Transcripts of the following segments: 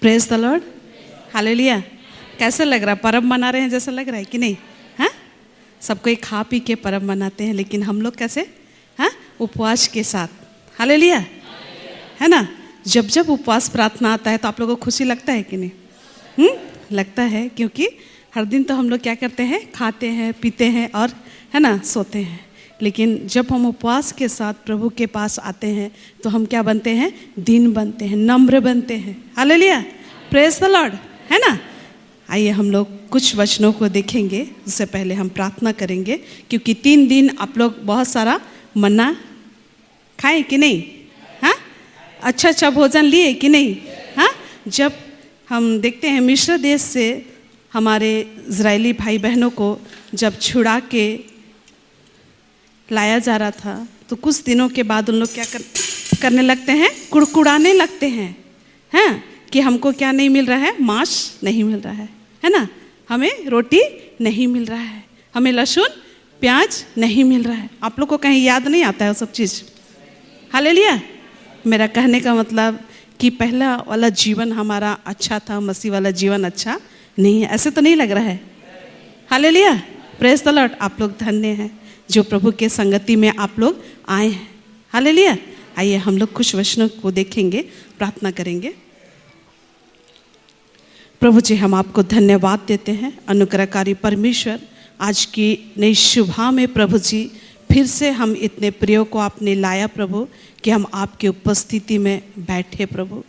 Praise the Lord, hallelujah. कैसा लग रहा है? पर्व मना रहे हैं जैसा लग रहा है कि नहीं? हाँ, सब कोई खा पी के पर्व मनाते हैं, लेकिन हम लोग कैसे? हाँ, उपवास के साथ। हालेलुया, है ना। जब जब उपवास प्रार्थना आता है तो आप लोगों को खुशी लगता है कि नहीं? लगता है, क्योंकि हर दिन तो हम लोग क्या करते हैं? खाते हैं, पीते हैं और है ना, सोते हैं। लेकिन जब हम उपवास के साथ प्रभु के पास आते हैं तो हम क्या बनते हैं? दीन बनते हैं, नम्र बनते हैं। हालेलुया, प्रेज द लॉर्ड, है ना। आइए हम लोग कुछ वचनों को देखेंगे, उससे पहले हम प्रार्थना करेंगे, क्योंकि 3 दिन आप लोग बहुत सारा मन्ना खाए कि नहीं? हाँ, अच्छा अच्छा भोजन लिए कि नहीं? हाँ, जब हम देखते हैं मिस्र देश से हमारे इजरायली भाई बहनों को जब छुड़ा के लाया जा रहा था, तो कुछ दिनों के बाद उन लोग क्या करने लगते हैं? कुड़कुड़ाने लगते हैं, हैं कि हमको क्या नहीं मिल रहा है? मांस नहीं मिल रहा है ना, हमें रोटी नहीं मिल रहा है, हमें लहसुन प्याज नहीं मिल रहा है। आप लोग को कहीं याद नहीं आता है वो सब चीज़? हालेलुया। मेरा कहने का मतलब कि पहला वाला जीवन हमारा अच्छा था, मसीह वाला जीवन अच्छा नहीं है, ऐसे तो नहीं लग रहा है? Hallelujah, praise the Lord. आप लोग धन्य हैं जो प्रभु के संगति में आप लोग आए हैं। हालेलुया। आइए हम लोग कुछ वचनों को देखेंगे, प्रार्थना करेंगे। प्रभु जी, हम आपको धन्यवाद देते हैं, अनुग्रहकारी परमेश्वर, आज की नई शुभा में प्रभु जी फिर से हम इतने प्रियो को आपने लाया प्रभु, कि हम आपकी उपस्थिति में बैठे प्रभु।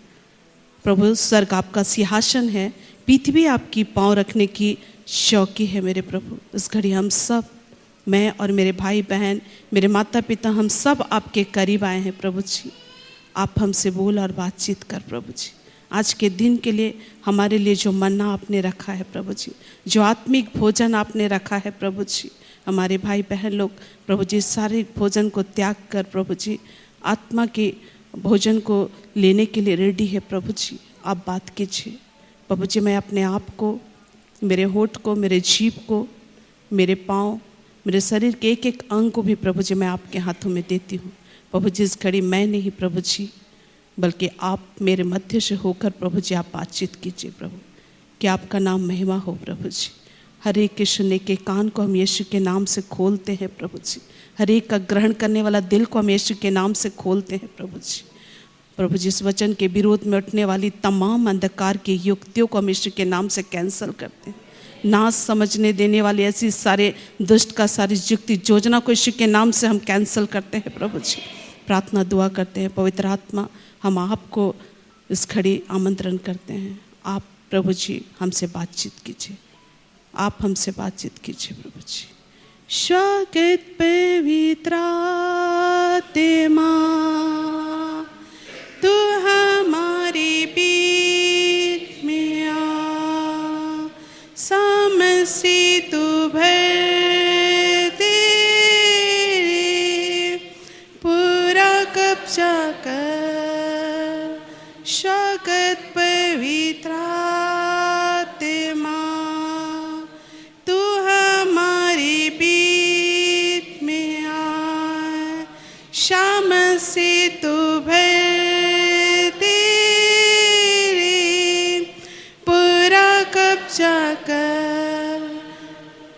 प्रभु, स्वर्ग आपका सिंहासन है, पृथ्वी आपकी पांव रखने की चौकी है मेरे प्रभु। इस घड़ी हम सब, मैं और मेरे भाई बहन, मेरे माता पिता, हम सब आपके करीब आए हैं प्रभु जी। आप हमसे बोल और बातचीत कर प्रभु जी। आज के दिन के लिए हमारे लिए जो मन्ना आपने रखा है प्रभु जी, जो आत्मिक भोजन आपने रखा है प्रभु जी, हमारे भाई बहन लोग प्रभु जी शारीरिक भोजन को त्याग कर प्रभु जी आत्मा के भोजन को लेने के लिए रेडी है प्रभु जी। आप बात कीजिए प्रभु जी। मैं अपने आप को, मेरे होठ को, मेरे जीभ को, मेरे पाँव, मेरे शरीर के एक एक अंग को भी प्रभु जी मैं आपके हाथों में देती हूँ प्रभु जी। इस घड़ी मैं नहीं प्रभु जी, बल्कि आप मेरे मध्य से होकर प्रभु जी आप बातचीत कीजिए प्रभु, कि आपका नाम महिमा हो प्रभु जी। हर एक के सुनने के कान को हम यीशु के नाम से खोलते हैं प्रभु जी। हर एक का ग्रहण करने वाला दिल को हम यीशु के नाम से खोलते हैं प्रभु जी। प्रभु जी, इस वचन के विरोध में उठने वाली तमाम अंधकार की युक्तियों को हम यीशु के नाम से कैंसल करते हैं। ना समझने देने वाली ऐसी सारे दुष्ट का सारी युक्ति योजना को यीशु के नाम से हम कैंसल करते हैं प्रभु जी। प्रार्थना दुआ करते हैं। पवित्र आत्मा, हम आपको इस घड़ी आमंत्रण करते हैं। आप प्रभु जी हमसे बातचीत कीजिए, आप हमसे बातचीत कीजिए प्रभु जी। स्वागत पवित्र आत्मा, तू हमारे बीच में आ, समझे तू भर दे, पूरा कब्जा कर। स्वागत पवित्र आत्मा, तू हमारे बीच में आ, शाम से तू भर दे, पूरा कब्जा कर।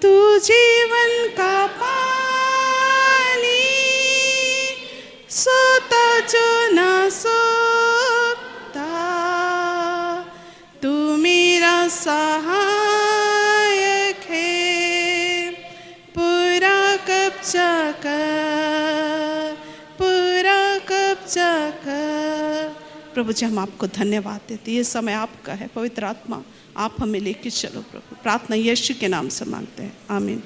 तू जीवन का पानी, सोता जो ना सोता, तू मेरा सहायक है, पूरा कब्जा कर, पूरा कब्जा कर। प्रभु जी, हम आपको धन्यवाद देते, ये समय आपका है। पवित्र आत्मा, आप हमें लेके चलो प्रभु। प्रार्थना यीशु के नाम से मांगते हैं, आमीन।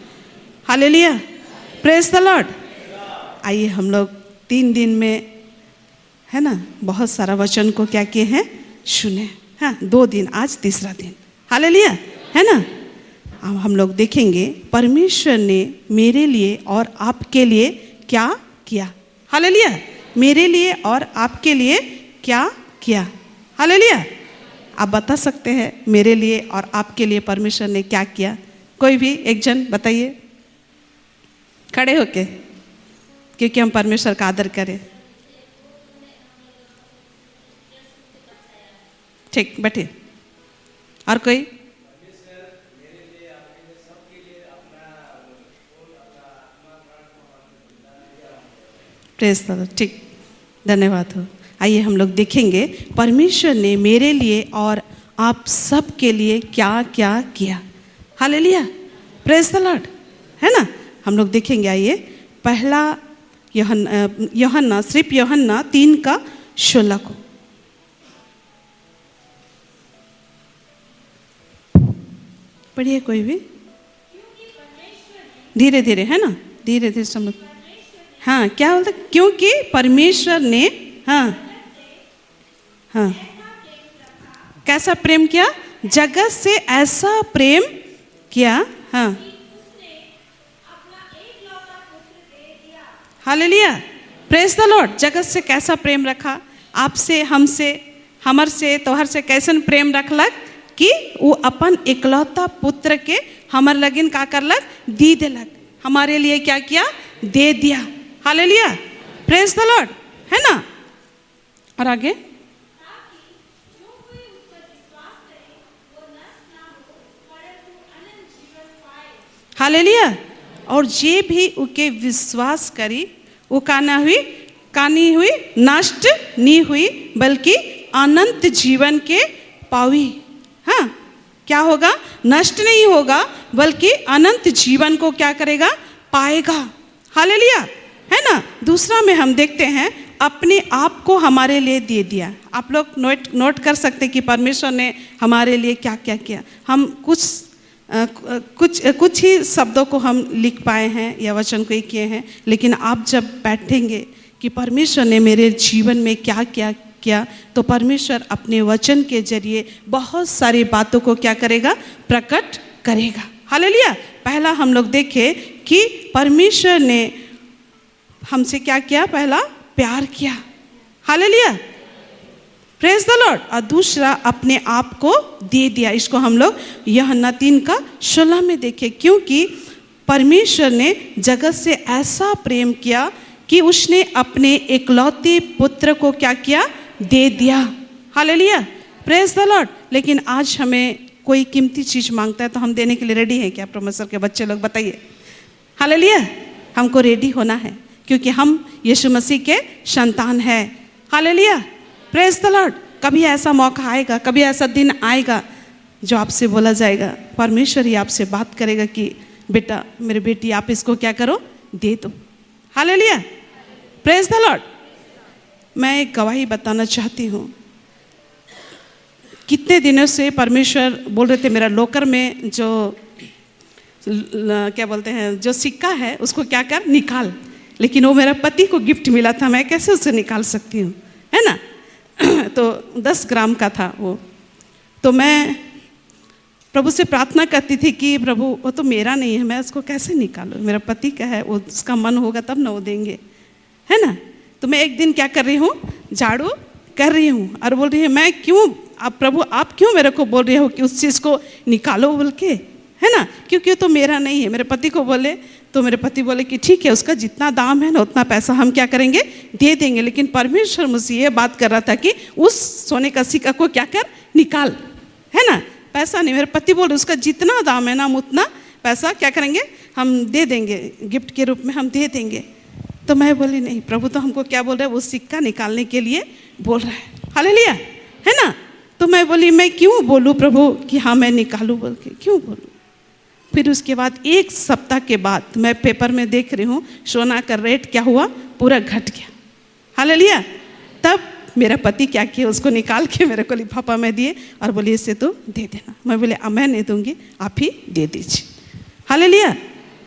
Hallelujah, praise the Lord. आइए हम लोग 3 दिन में, है ना, बहुत सारा वचन को क्या किए हैं? सुने। हाँ, 2 दिन, आज तीसरा दिन। हालेलुया, है ना। अब हम लोग देखेंगे परमेश्वर ने मेरे लिए और आपके लिए क्या किया। हालेलुया, मेरे लिए और आपके लिए क्या किया। हालेलुया। आप बता सकते हैं मेरे लिए और आपके लिए परमेश्वर ने क्या किया? कोई भी एक जन बताइए, खड़े होके, क्योंकि हम परमेश्वर का आदर करें। ठीक, बैठिए। और कोई? Praise the Lord. ठीक, धन्यवाद हो। आइए हम लोग देखेंगे परमेश्वर ने मेरे लिए और आप सब के लिए क्या क्या किया। हालेलुया, प्रेज द लॉर्ड, है ना। हम लोग देखेंगे, आइए। पहला यूहन्ना, सिर्फ यूहन्ना 3:16 को पढ़िए कोई भी, धीरे धीरे, है ना, धीरे धीरे समझ। हाँ, क्या बोलते? क्योंकि परमेश्वर ने, हाँ हाँ, कैसा प्रेम किया? जगत से ऐसा प्रेम किया, हाँ। Hallelujah, praise the Lord. जगत से कैसा प्रेम रखा? आपसे, हमसे, हमर से, तोहर से कैसन प्रेम रखलक कि वो अपन इकलौता पुत्र के हमर लगिन का करलक? दी देलक। हमारे लिए क्या किया? दे दिया। हालेलुया, प्रेज द लॉर्ड, है ना। और आगे, हालेलुया। और जे भी उके विश्वास करी वो का नहीं हुई, नष्ट नहीं हुई, बल्कि अनंत जीवन के पावी। हाँ, क्या होगा? नष्ट नहीं होगा, बल्कि अनंत जीवन को क्या करेगा? पाएगा। हालेलुया, है ना। दूसरा में हम देखते हैं अपने आप को हमारे लिए दे दिया। आप लोग नोट कर सकते कि परमेश्वर ने हमारे लिए क्या क्या किया। हम कुछ ही शब्दों को हम लिख पाए हैं या वचन को ही किए हैं, लेकिन आप जब बैठेंगे कि परमेश्वर ने मेरे जीवन में क्या क्या किया, तो परमेश्वर अपने वचन के जरिए बहुत सारी बातों को क्या करेगा? प्रकट करेगा। हालेलुया। पहला हम लोग देखें कि परमेश्वर ने हमसे क्या किया? पहला प्यार किया। Hallelujah, praise the Lord. और दूसरा अपने आप को दे दिया। इसको हम लोग यूहन्ना 3:16 में देखें। क्योंकि परमेश्वर ने जगत से ऐसा प्रेम किया कि उसने अपने इकलौते पुत्र को क्या किया? दे दिया। Hallelujah, praise the Lord. लेकिन आज हमें कोई कीमती चीज़ मांगता है तो हम देने के लिए रेडी हैं क्या? प्रोफेसर के बच्चे लोग बताइए। हालेलुया, हमको रेडी होना है क्योंकि हम यीशु मसीह के संतान हैं। Hallelujah, praise the Lord. कभी ऐसा मौका आएगा, कभी ऐसा दिन आएगा जो आपसे बोला जाएगा, परमेश्वर ही आपसे बात करेगा कि बेटा, मेरी बेटी, आप इसको क्या करो? दे दो। Hallelujah, praise the Lord. मैं एक गवाही बताना चाहती हूँ। कितने दिनों से परमेश्वर बोल रहे थे मेरा लॉकर में जो क्या बोलते हैं, जो सिक्का है उसको क्या कर? निकाल। लेकिन वो मेरा पति को गिफ्ट मिला था, मैं कैसे उसे निकाल सकती हूँ, है ना। तो 10 ग्राम का था वो। तो मैं प्रभु से प्रार्थना करती थी कि प्रभु, वो तो मेरा नहीं है, मैं उसको कैसे निकालूं? मेरा पति का है, वो उसका मन होगा तब ना वो देंगे, है ना। तो मैं एक दिन क्या कर रही हूँ? झाड़ू कर रही हूँ और बोल रही है, मैं क्यों, आप प्रभु आप क्यों मेरे को बोल रहे हो कि उस चीज़ को निकालो बोल के, है ना। क्योंकि तो मेरा नहीं है। मेरे पति को बोले तो मेरे पति बोले कि ठीक है, उसका जितना दाम है ना उतना पैसा हम क्या करेंगे? दे देंगे। लेकिन परमेश्वर मुझसे ये बात कर रहा था कि उस सोने का सिक्का को क्या कर? निकाल, है ना। पैसा नहीं, मेरे पति बोले उसका जितना दाम है ना हम उतना पैसा क्या करेंगे? हम दे देंगे, गिफ्ट के रूप में हम दे देंगे। तो मैं बोली नहीं, प्रभु तो हमको क्या बोल रहे हैं? वो सिक्का निकालने के लिए बोल रहा है। हालेलुया, है ना। तो मैं बोली मैं क्यों बोलूँ प्रभु कि हाँ मैं निकालूँ बोल के, क्यों बोलूँ? फिर उसके बाद 1 सप्ताह के बाद मैं पेपर में देख रही हूँ सोना का रेट क्या हुआ? पूरा घट गया। हालेलुया। तब मेरा पति क्या किया? उसको निकाल के मेरे को लिफाफा में दिए और बोले इसे तो दे देना। मैं बोले मैं नहीं दूंगी, आप ही दे दीजिए। हालेलुया,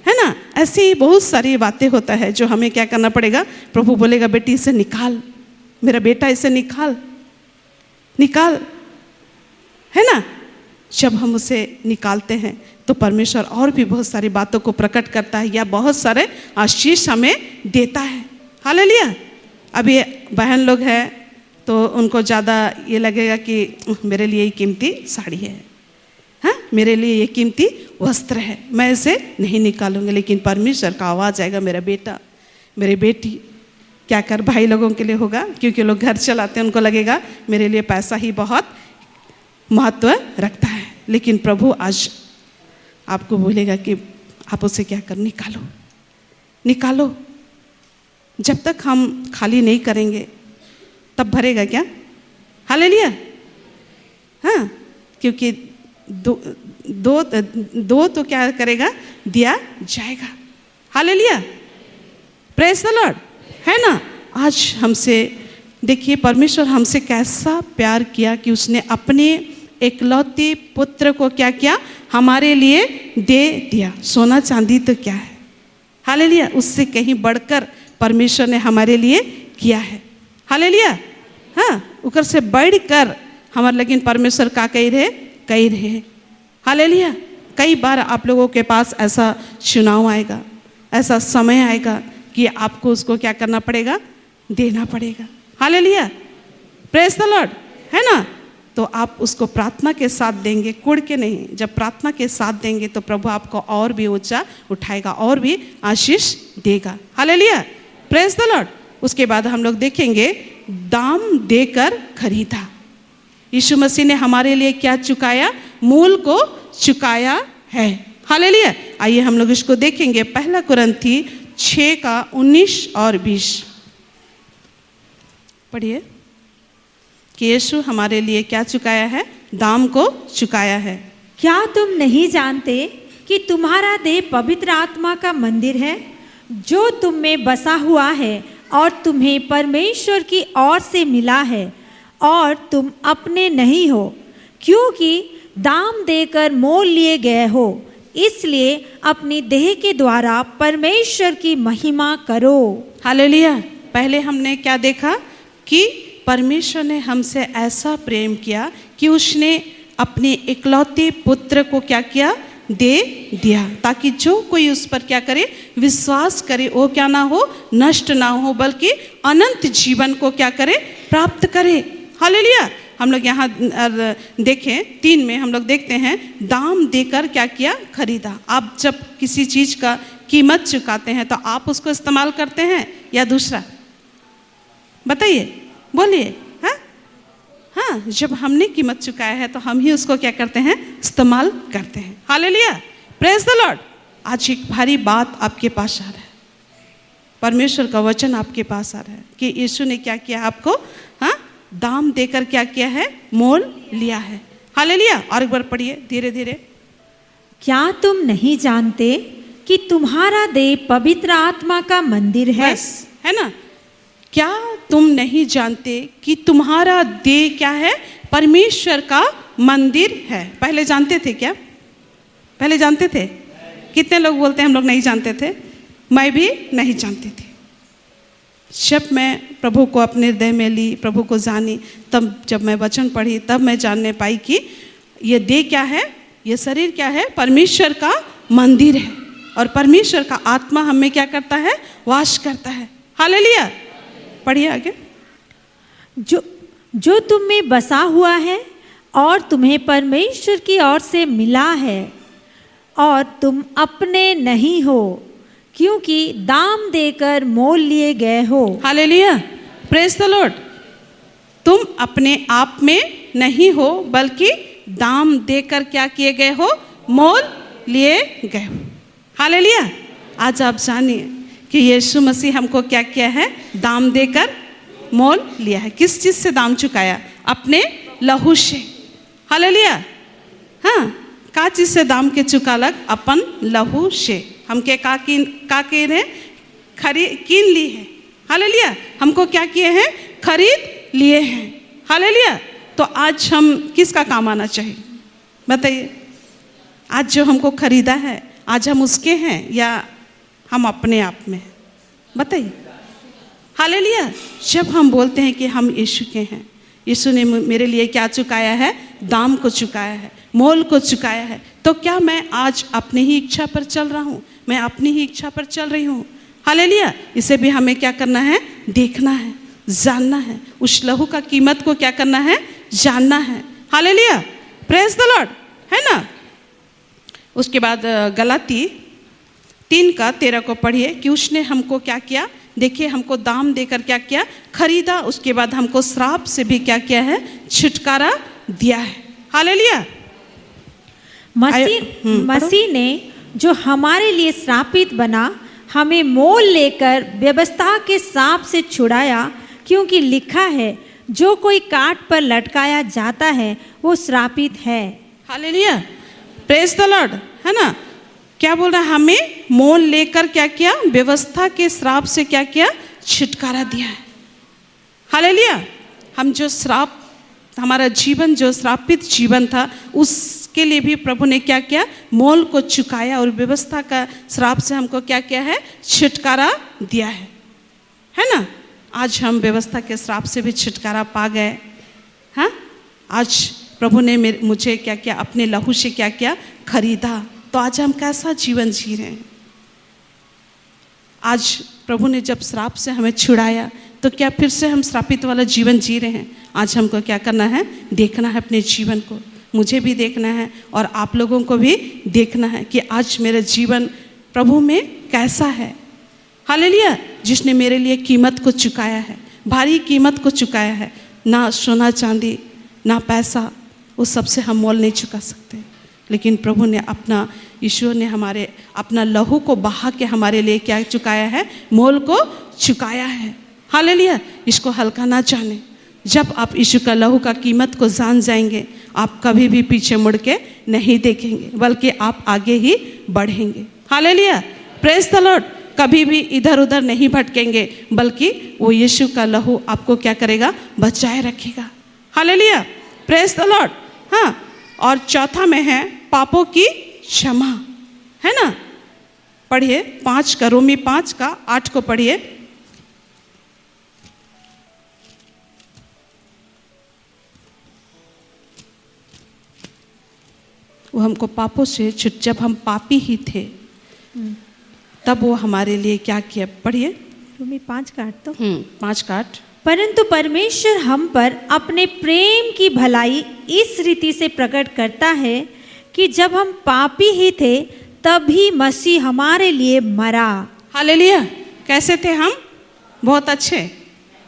है ना। ऐसे ही बहुत सारी बातें होता है जो हमें क्या करना पड़ेगा? प्रभु बोलेगा बेटी इसे निकाल, मेरा बेटा इसे निकाल, निकाल, है ना। जब हम उसे निकालते हैं तो परमेश्वर और भी बहुत सारी बातों को प्रकट करता है या बहुत सारे आशीष हमें देता है। हालेलुया। अभी बहन लोग हैं तो उनको ज़्यादा ये लगेगा कि मेरे लिए ये कीमती साड़ी है, हाँ, मेरे लिए ये कीमती वस्त्र है, मैं इसे नहीं निकालूंगी। लेकिन परमेश्वर का आवाज़ आएगा, मेरा बेटा, मेरी बेटी, क्या कर? भाई लोगों के लिए होगा क्योंकि लोग घर चलाते हैं, उनको लगेगा मेरे लिए पैसा ही बहुत महत्व रखता है। लेकिन प्रभु आज आपको बोलेगा कि आप उसे क्या कर, निकालो निकालो। जब तक हम खाली नहीं करेंगे तब भरेगा क्या? हालेलुया। हाँ, क्योंकि दो तो क्या करेगा, दिया जाएगा। हालेलुया, प्रेज द लॉर्ड, है ना। आज हमसे देखिए परमेश्वर हमसे कैसा प्यार किया कि उसने अपने एकलौते पुत्र को क्या किया, हमारे लिए दे दिया। सोना चांदी तो क्या है, हालेलुया, उससे कहीं बढ़कर परमेश्वर ने हमारे लिए किया है। हालेलुया, हाँ, ऊपर से बढ़कर हमारे, लेकिन परमेश्वर का कही रहे। हालेलुया। कई बार आप लोगों के पास ऐसा चुनाव आएगा, ऐसा समय आएगा कि आपको उसको क्या करना पड़ेगा, देना पड़ेगा। हालेलुया, प्रेज द लॉर्ड, है ना। तो आप उसको प्रार्थना के साथ देंगे, कुड़ के नहीं। जब प्रार्थना के साथ देंगे तो प्रभु आपको और भी ऊंचा उठाएगा, और भी आशीष देगा। Hallelujah, praise the Lord. उसके बाद हम लोग देखेंगे दाम देकर खरीदा। यीशु मसीह ने हमारे लिए क्या चुकाया, मूल को चुकाया है। हालेलुया। आइए हम लोग इसको देखेंगे। पहला कुरिन्थी 6:19 और 20 पढ़िए कि यीशु हमारे लिए क्या चुकाया है, दाम को चुकाया है। क्या तुम नहीं जानते कि तुम्हारा देह पवित्र आत्मा का मंदिर है, जो तुम में बसा हुआ है और तुम्हें परमेश्वर की ओर से मिला है, और तुम अपने नहीं हो, क्योंकि दाम देकर मोल लिए गए हो। इसलिए अपनी देह के द्वारा परमेश्वर की महिमा करो। हालेलुया। पहले हमने क्या देखा कि परमेश्वर ने हमसे ऐसा प्रेम किया कि उसने अपने इकलौते पुत्र को क्या किया, दे दिया, ताकि जो कोई उस पर क्या करे, विश्वास करे, वो क्या ना हो, नष्ट ना हो, बल्कि अनंत जीवन को क्या करे, प्राप्त करे। हालेलुया। हम लोग यहाँ देखें 3 में हम लोग देखते हैं दाम देकर क्या किया, खरीदा। आप जब किसी चीज का कीमत चुकाते हैं तो आप उसको इस्तेमाल करते हैं या दूसरा, बताइए, बोलिए। हाँ हाँ, जब हमने कीमत चुकाया है तो हम ही उसको क्या करते हैं, इस्तेमाल करते हैं। Hallelujah, praise the Lord. आज एक भारी बात आपके पास आ रहा है, परमेश्वर का वचन आपके पास आ रहा है कि यीशु ने क्या किया, आपको हाँ दाम देकर क्या किया है, मोल लिया है। हालेलुया। और एक बार पढ़िए धीरे धीरे। क्या तुम नहीं जानते कि तुम्हारा देह पवित्र आत्मा का मंदिर है? बस, है ना। क्या तुम नहीं जानते कि तुम्हारा देह क्या है, परमेश्वर का मंदिर है। पहले जानते थे क्या? पहले जानते थे? कितने लोग बोलते हैं हम लोग नहीं जानते थे? मैं भी नहीं जानती थी। जब मैं प्रभु को अपने हृदय में ली, प्रभु को जानी, तब जब मैं वचन पढ़ी तब मैं जानने पाई कि ये देह क्या है, ये शरीर क्या है, परमेश्वर का मंदिर है, और परमेश्वर का आत्मा हमें क्या करता है, वास करता है। हालेलुया। पढ़िए आगे। जो तुम में बसा हुआ है और तुम्हें परमेश्वर की ओर से मिला है, और तुम अपने नहीं हो, क्योंकि दाम देकर मोल लिए गए हो। Hallelujah, praise the Lord. तुम अपने आप में नहीं हो, बल्कि दाम देकर क्या किए गए हो, मोल लिए गए हो। हालेलुया। आज आप जानिए कि यीशु मसीह हमको क्या किया है, दाम देकर मोल लिया है। किस चीज से दाम चुकाया? अपने लहू से। हालेलुया। हाँ, का चीज से दाम के चुकालक? अपन लहू से। हमके का कीन है, कीन ली है। हालेलुया। हमको क्या किए हैं, खरीद लिए हैं। हालेलुया। तो आज हम किसका काम आना चाहिए, बताइए? आज जो हमको खरीदा है, आज हम उसके हैं या हम अपने आप में, बताइए? हालेलुया। जब हम बोलते हैं कि हम यीशु के हैं, यीशु ने मेरे लिए क्या चुकाया है, दाम को चुकाया है, मोल को चुकाया है, तो क्या मैं आज अपनी ही इच्छा पर चल रहा हूँ? मैं अपनी ही इच्छा पर चल रही हूँ? हालेलुया। इसे भी हमें क्या करना है, देखना है, जानना है। उस लहू का कीमत को क्या करना है, जानना है। हालेलुया, प्रेज द लॉर्ड, है ना। उसके बाद गलाती 3:13 को पढ़िए कि उसने हमको क्या किया, देखिए हमको दाम देकर क्या किया, खरीदा। उसके बाद हमको श्राप से भी क्या किया है, छुटकारा दिया है। हालेलुया। मसीह ने जो हमारे लिए श्रापित बना हमें मोल लेकर व्यवस्था के सांप से छुड़ाया, क्योंकि लिखा है जो कोई काट पर लटकाया जाता है वो श्रापित है। हालेलुया, प्रेज द लॉर्ड, है ना। क्या बोल रहा है, हमें मोल लेकर क्या किया, व्यवस्था के श्राप से क्या किया, छुटकारा दिया है। हालेलुया। हम जो श्राप, हमारा जीवन जो श्रापित जीवन था, उसके लिए भी प्रभु ने क्या किया, मोल को चुकाया और व्यवस्था का श्राप से हमको क्या किया है, छुटकारा दिया है ना। आज हम व्यवस्था के श्राप से भी छुटकारा पा गए। हाँ, आज प्रभु ने मुझे क्या किया, अपने लहू से क्या किया, खरीदा। तो आज हम कैसा जीवन जी रहे हैं। आज प्रभु ने जब श्राप से हमें छुड़ाया, तो क्या फिर से हम श्रापित वाला जीवन जी रहे हैं। आज हमको क्या करना है, देखना है अपने जीवन को। मुझे भी देखना है और आप लोगों को भी देखना है कि आज मेरा जीवन प्रभु में कैसा है। हालेलुया। जिसने मेरे लिए कीमत को चुकाया है, भारी कीमत को चुकाया है। ना सोना चांदी, ना पैसा, वो सबसे हम मोल नहीं चुका सकते। लेकिन प्रभु ने अपना, ईश्वर ने हमारे अपना लहू को बहा के हमारे लिए क्या चुकाया है, मोल को चुकाया है। हालेलुया। इसको हल्का ना जाने। जब आप यीशु का लहू का कीमत को जान जाएंगे, आप कभी भी पीछे मुड़ के नहीं देखेंगे, बल्कि आप आगे ही बढ़ेंगे। Hallelujah, praise the Lord. कभी भी इधर उधर नहीं भटकेंगे, बल्कि वो यीशु का लहू आपको क्या करेगा, बचाए रखेगा। Hallelujah, praise the Lord. हाँ, और चौथा में है पापों की क्षमा, है ना। पढ़िए 5 का, रोमी 5 का 8 को पढ़िए। वो हमको पापों से, जब हम पापी ही थे तब वो हमारे लिए क्या किया, पढ़िए। रोमी 5 का 8 तो 5 का 8। परंतु परमेश्वर हम पर अपने प्रेम की भलाई इस रीति से प्रकट करता है कि जब हम पापी ही थे तभी मसीह हमारे लिए मरा। हालेलुया। कैसे थे हम, बहुत अच्छे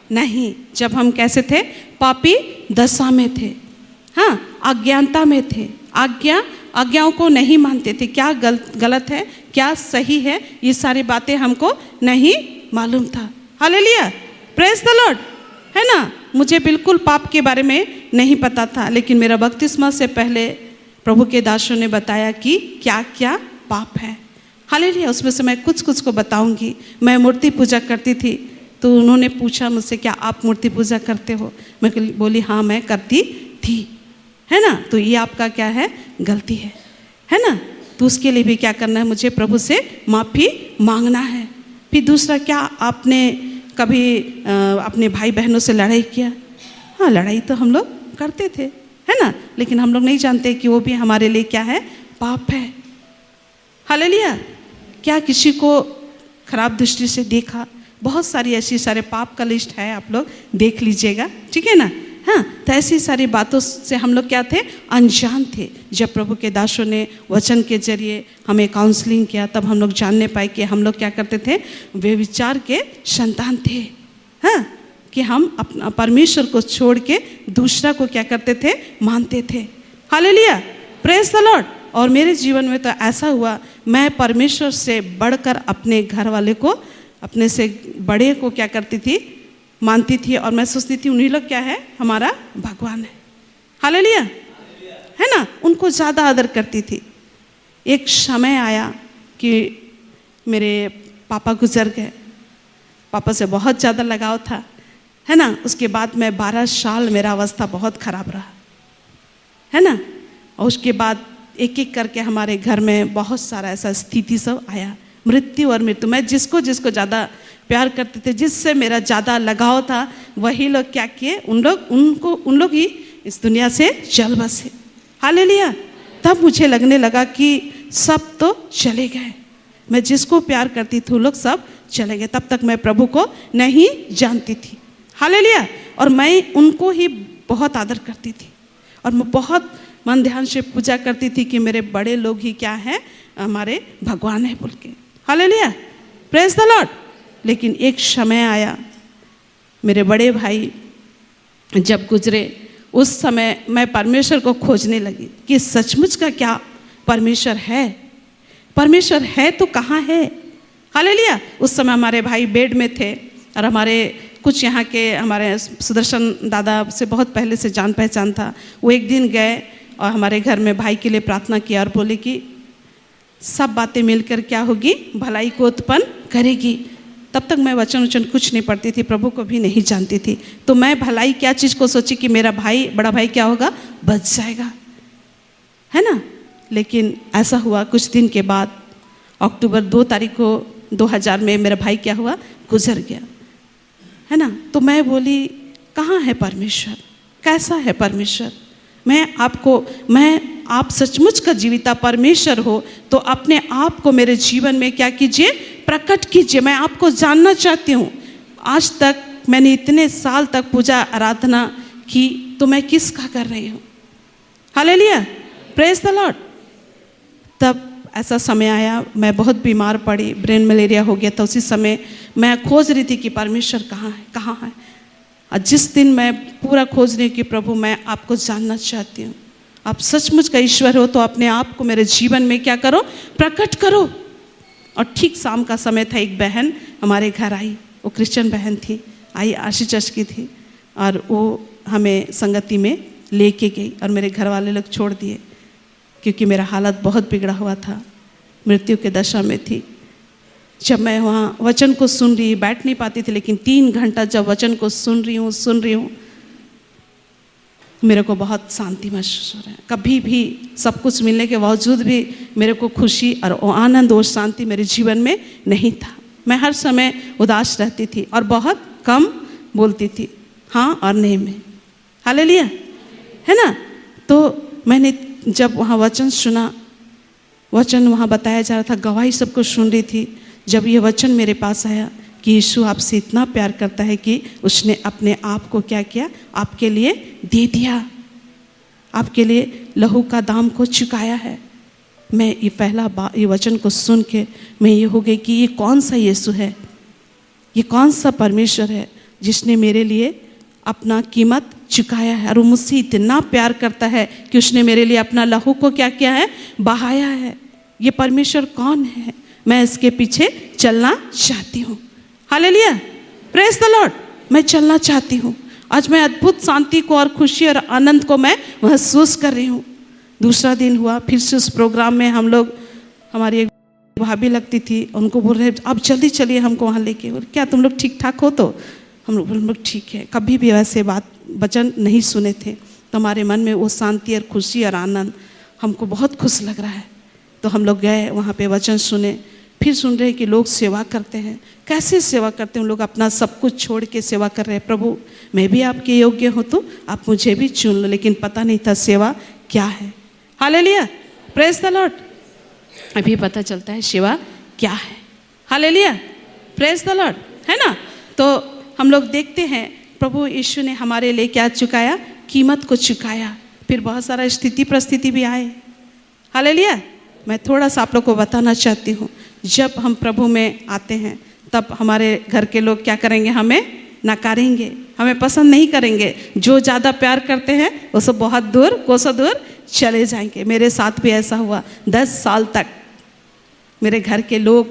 नहीं। जब हम कैसे थे, पापी दशा में थे। हाँ, अज्ञानता में थे। आज्ञाओं को नहीं मानते थे। क्या गलत है, क्या सही है, ये सारी बातें हमको नहीं मालूम था। हालेलुया, प्रेज द लॉर्ड, है ना। मुझे बिल्कुल पाप के बारे में नहीं पता था, लेकिन मेरा बपतिस्मा से पहले प्रभु के दासों ने बताया कि क्या क्या पाप है। हालेलुया। उसमें से मैं कुछ कुछ को बताऊंगी। मैं मूर्ति पूजा करती थी, तो उन्होंने पूछा मुझसे, क्या आप मूर्ति पूजा करते हो। मैं बोली हाँ मैं करती थी, है ना। तो ये आपका क्या है, गलती है ना। तो उसके लिए भी क्या करना है, मुझे प्रभु से माफ़ी मांगना है। फिर दूसरा, क्या आपने कभी अपने भाई बहनों से लड़ाई किया। हाँ, लड़ाई तो हम लोग करते थे, है ना। लेकिन हम लोग नहीं जानते कि वो भी हमारे लिए क्या है, पाप है। हालेलुया। क्या किसी को खराब दृष्टि से देखा, बहुत सारी ऐसी सारे पाप का लिस्ट है, आप लोग देख लीजिएगा, ठीक है ना। हाँ, तो ऐसी सारी बातों से हम लोग क्या थे, अनजान थे। जब प्रभु के दासों ने वचन के जरिए हमें काउंसलिंग किया, तब हम लोग जानने पाए कि हम लोग क्या करते थे, व्यभिचार के संतान थे। हाँ, कि हम अपना परमेश्वर को छोड़ के दूसरा को क्या करते थे, मानते थे। Hallelujah, praise the Lord. और मेरे जीवन में तो ऐसा हुआ, मैं परमेश्वर से बढ़कर अपने घर वाले को, अपने से बड़े को क्या करती थी, मानती थी। और मैं सोचती थी उन्हीं लोग क्या है, हमारा भगवान है। हालेलुया, है ना। उनको ज़्यादा आदर करती थी। एक समय आया कि मेरे पापा गुजर गए। पापा से बहुत ज़्यादा लगाव था, है ना। उसके बाद मैं 12 साल मेरा अवस्था बहुत ख़राब रहा, है ना। और उसके बाद एक एक करके हमारे घर में बहुत सारा ऐसा स्थिति सब आया, मृत्यु और मृत्यु। मैं जिसको जिसको ज़्यादा प्यार करते थे, जिससे मेरा ज़्यादा लगाव था, वही लोग क्या किए, उन लोग ही इस दुनिया से चल बसे। हालेलुया। तब मुझे लगने लगा कि सब तो चले गए, मैं जिसको प्यार करती थी वो लोग सब चले गए। तब तक मैं प्रभु को नहीं जानती थी। हालेलुया। और मैं उनको ही बहुत आदर करती थी, और मैं बहुत मन ध्यान से पूजा करती थी कि मेरे बड़े लोग ही क्या है, हमारे भगवान है बोल के। Hallelujah, praise the Lord. लेकिन एक समय आया, मेरे बड़े भाई जब गुजरे, उस समय मैं परमेश्वर को खोजने लगी कि सचमुच का क्या परमेश्वर है तो कहाँ है। हालेलुया। उस समय हमारे भाई बेड में थे और हमारे कुछ यहाँ के हमारे सुदर्शन दादा से बहुत पहले से जान पहचान था। वो एक दिन गए और हमारे घर में भाई के लिए प्रार्थना किया और बोले कि सब बातें मिलकर क्या होगी, भलाई को उत्पन्न करेगी। तब तक मैं वचन कुछ नहीं पढ़ती थी, प्रभु को भी नहीं जानती थी। तो मैं भलाई क्या चीज़ को सोची कि मेरा भाई, बड़ा भाई क्या होगा, बच जाएगा, है ना। लेकिन ऐसा हुआ, कुछ दिन के बाद अक्टूबर 2 तारीख को 2000 में मेरा भाई क्या हुआ, गुजर गया, है ना। तो मैं बोली कहाँ है परमेश्वर, कैसा है परमेश्वर। आप सचमुच का जीविता परमेश्वर हो तो अपने आप को मेरे जीवन में क्या कीजिए, प्रकट कीजिए। मैं आपको जानना चाहती हूँ। आज तक मैंने इतने साल तक पूजा आराधना की तो मैं किसका कर रही हूँ। Hallelujah, praise the Lord. तब ऐसा समय आया, मैं बहुत बीमार पड़ी, ब्रेन मलेरिया हो गया था। उसी समय मैं खोज रही थी कि परमेश्वर कहाँ है। और जिस दिन मैं पूरा खोज रही हूँ कि प्रभु मैं आपको जानना चाहती हूँ, आप सचमुच का ईश्वर हो तो अपने आप को मेरे जीवन में क्या करो, प्रकट करो। और ठीक शाम का समय था, एक बहन हमारे घर आई, वो क्रिश्चियन बहन थी, आई आशी चर्च की थी, और वो हमें संगति में लेके गई और मेरे घर वाले लोग छोड़ दिए क्योंकि मेरा हालत बहुत बिगड़ा हुआ था, मृत्यु के दशा में थी। जब मैं वहाँ वचन को सुन रही, बैठ नहीं पाती थी, लेकिन 3 घंटा जब वचन को सुन रही हूँ, मेरे को बहुत शांति महसूस हो रहा है। कभी भी सब कुछ मिलने के बावजूद भी मेरे को खुशी और आनंद और शांति मेरे जीवन में नहीं था। मैं हर समय उदास रहती थी और बहुत कम बोलती थी, हाँ और नहीं में। हालेलुया, है ना। तो मैंने जब वहाँ वचन सुना, वचन वहाँ बताया जा रहा था, गवाही सब कुछ सुन रही थी। जब ये वचन मेरे पास आया कि यीशु आपसे इतना प्यार करता है कि उसने अपने आप को क्या किया, आपके लिए दे दिया, आपके लिए लहू का दाम को चुकाया है। मैं ये वचन को सुन के मैं ये हो गई कि ये कौन सा यीशु है, ये कौन सा परमेश्वर है जिसने मेरे लिए अपना कीमत चुकाया है। और वो मुझसे इतना प्यार करता है कि उसने मेरे लिए अपना लहू को क्या किया है, बहाया है। ये परमेश्वर कौन है, मैं इसके पीछे चलना चाहती हूँ। Hallelujah, praise the Lord. मैं चलना चाहती हूँ। आज मैं अद्भुत शांति को और खुशी और आनंद को मैं महसूस कर रही हूँ। दूसरा दिन हुआ, फिर से उस प्रोग्राम में हम लोग, हमारी एक भाभी लगती थी, उनको बोल रहे अब जल्दी चलिए हमको वहाँ लेके। और क्या तुम लोग ठीक ठाक हो? तो हम लोग ठीक है। कभी भी वैसे वचन नहीं सुने थे, तो हमारे मन में वो शांति और खुशी और आनंद, हमको बहुत खुश लग रहा है। तो हम लोग गए वहाँ पे, वचन सुने, फिर सुन रहे हैं कि लोग सेवा करते हैं। कैसे सेवा करते हैं? लोग अपना सब कुछ छोड़ के सेवा कर रहे हैं। प्रभु मैं भी आपके योग्य हूँ तो आप मुझे भी चुन लो। लेकिन पता नहीं था सेवा क्या है। Hallelujah, praise the Lord. अभी पता चलता है सेवा क्या है। हालेलुया, प्रेज द लॉर्ड, है ना। तो हम लोग देखते हैं प्रभु यीशु ने हमारे लिए क्या चुकाया, कीमत को चुकाया। फिर बहुत सारा स्थिति परिस्थिति भी आए। हालेलुया। मैं थोड़ा सा आप लोग को बताना चाहती हूँ, जब हम प्रभु में आते हैं तब हमारे घर के लोग क्या करेंगे, हमें नकारेंगे, हमें पसंद नहीं करेंगे। जो ज़्यादा प्यार करते हैं वो सब बहुत दूर, कोसों दूर चले जाएंगे। मेरे साथ भी ऐसा हुआ। 10 साल तक मेरे घर के लोग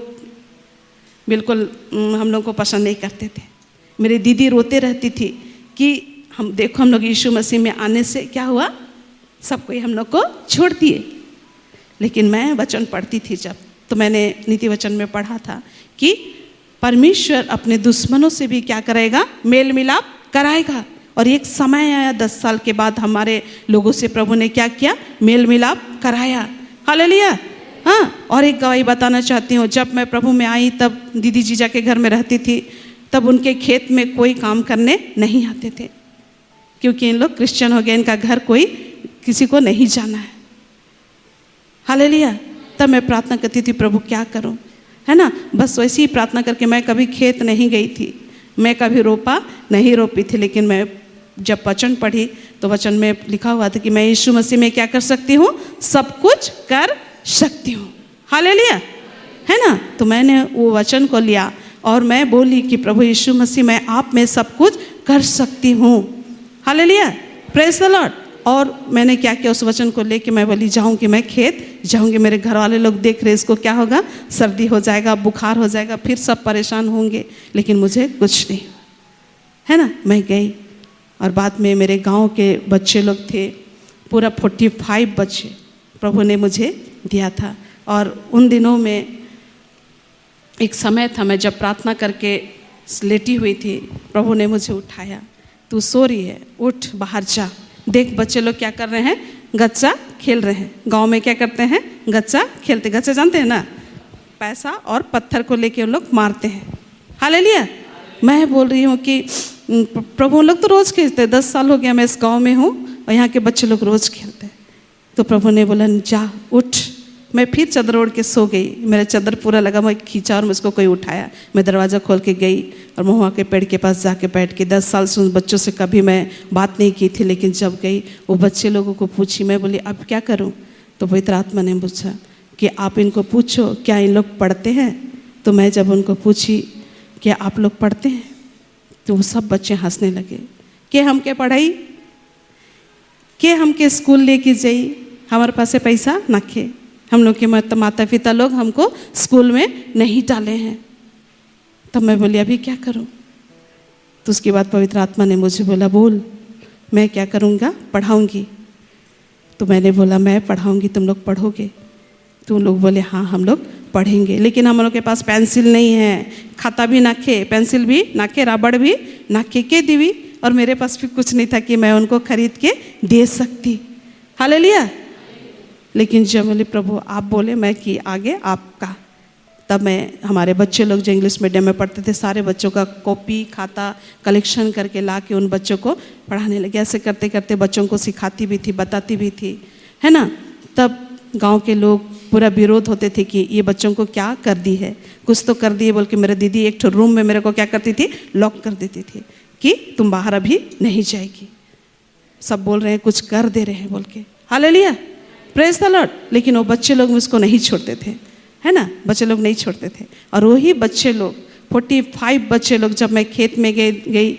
बिल्कुल हम लोग को पसंद नहीं करते थे। मेरी दीदी रोते रहती थी कि हम लोग यीशु मसीह में आने से क्या हुआ, सब कोई हम लोग को छोड़ दिए। लेकिन मैं वचन पढ़ती थी जब, तो मैंने नीति वचन में पढ़ा था कि परमेश्वर अपने दुश्मनों से भी क्या करेगा, मेल मिलाप कराएगा। और एक समय आया 10 साल के बाद हमारे लोगों से प्रभु ने क्या किया, मेल मिलाप कराया। हालेलुया। हाँ, और एक गवाही बताना चाहती हूँ। जब मैं प्रभु में आई तब दीदी जीजा के घर में रहती थी, तब उनके खेत में कोई काम करने नहीं आते थे क्योंकि इन लोग क्रिश्चियन हो गए, इनका घर कोई किसी को नहीं जाना है। हालेलुया। तब मैं प्रार्थना करती थी प्रभु क्या करूं, है ना। बस वैसे ही प्रार्थना करके मैं कभी खेत नहीं गई थी, मैं कभी रोपा नहीं रोपी थी। लेकिन मैं जब वचन पढ़ी तो वचन में लिखा हुआ था कि मैं यीशु मसीह में क्या कर सकती हूँ, सब कुछ कर सकती हूँ। हालेलुया, है ना। तो मैंने वो वचन को लिया और मैं बोली कि प्रभु यीशु मसीह मैं आप में सब कुछ कर सकती हूँ। Hallelujah, praise the Lord. और मैंने क्या किया, उस वचन को लेके मैं बोली जाऊंगी, मैं खेत जाऊंगी, मेरे घर वाले लोग देख रहे इसको क्या होगा, सर्दी हो जाएगा, बुखार हो जाएगा, फिर सब परेशान होंगे, लेकिन मुझे कुछ नहीं, है ना। मैं गई और बाद में मेरे गांव के बच्चे लोग थे, पूरा 45 बच्चे प्रभु ने मुझे दिया था। और उन दिनों में एक समय था, मैं जब प्रार्थना करके लेटी हुई थी, प्रभु ने मुझे उठाया, तू सो रही है, उठ बाहर जा, देख बच्चे लोग क्या कर रहे हैं, गच्चा खेल रहे हैं। गांव में क्या करते हैं, गच्चा खेलते, गच्चा जानते हैं ना, पैसा और पत्थर को लेके उन लोग मारते हैं। हालेलुया। मैं बोल रही हूँ कि प्रभु लोग तो रोज़ खेलते हैं, 10 साल हो गया मैं इस गांव में हूँ और यहाँ के बच्चे लोग रोज़ खेलते हैं। तो प्रभु ने बोला जा उठ। मैं फिर चादर ओढ़ के सो गई, मेरा चादर पूरा लगा, मैं खींचा और मुझको कोई उठाया। मैं दरवाज़ा खोल के गई और महुआ के पेड़ के पास जाके बैठ के 10 साल से उन बच्चों से कभी मैं बात नहीं की थी, लेकिन जब गई वो बच्चे लोगों को पूछी, मैं बोली अब क्या करूं? तो पवित्र आत्मा ने पूछा कि आप इनको पूछो क्या इन लोग पढ़ते हैं। तो मैं जब उनको पूछी क्या आप लोग पढ़ते हैं, तो वो सब बच्चे हंसने लगे कि हम क्या पढ़ाई, कि हम के स्कूल लेके जाई, हमारे पास से पैसा ना खे, हम लोग के माता पिता लोग हमको स्कूल में नहीं डाले हैं। तब मैं बोली अभी क्या करूं? तो उसके बाद पवित्र आत्मा ने मुझे बोला बोल मैं क्या करूंगा, पढ़ाऊंगी। तो मैंने बोला मैं पढ़ाऊंगी, तुम लोग पढ़ोगे? तो उन लोग बोले हाँ हम लोग पढ़ेंगे, लेकिन हम लोग के पास पेंसिल नहीं है, खाता भी ना खे, पेंसिल भी ना खे, रबड़ भी ना के दीवी, और मेरे पास भी कुछ नहीं था कि मैं उनको खरीद के दे सकती। हालेलुया। लेकिन जब बोले प्रभु आप बोले मैं कि आगे आपका, तब मैं हमारे बच्चे लोग जो इंग्लिश मीडियम में पढ़ते थे सारे बच्चों का कॉपी खाता कलेक्शन करके ला के उन बच्चों को पढ़ाने लगे। ऐसे करते करते बच्चों को सिखाती भी थी, बताती भी थी, है ना। तब गांव के लोग पूरा विरोध होते थे कि ये बच्चों को क्या कर दी है, कुछ तो कर दिए बोल के मेरे दीदी एक रूम में मेरे को क्या करती थी, लॉक कर देती थी कि तुम बाहर अभी नहीं जाएगी। सब बोल रहे हैं कुछ कर दे रहे हैं बोल के। Hallelujah, praise the Lord. लेकिन वो बच्चे लोग मुझको नहीं छोड़ते थे, है ना, बच्चे लोग नहीं छोड़ते थे। और वही बच्चे लोग 45 बच्चे लोग जब मैं खेत में गई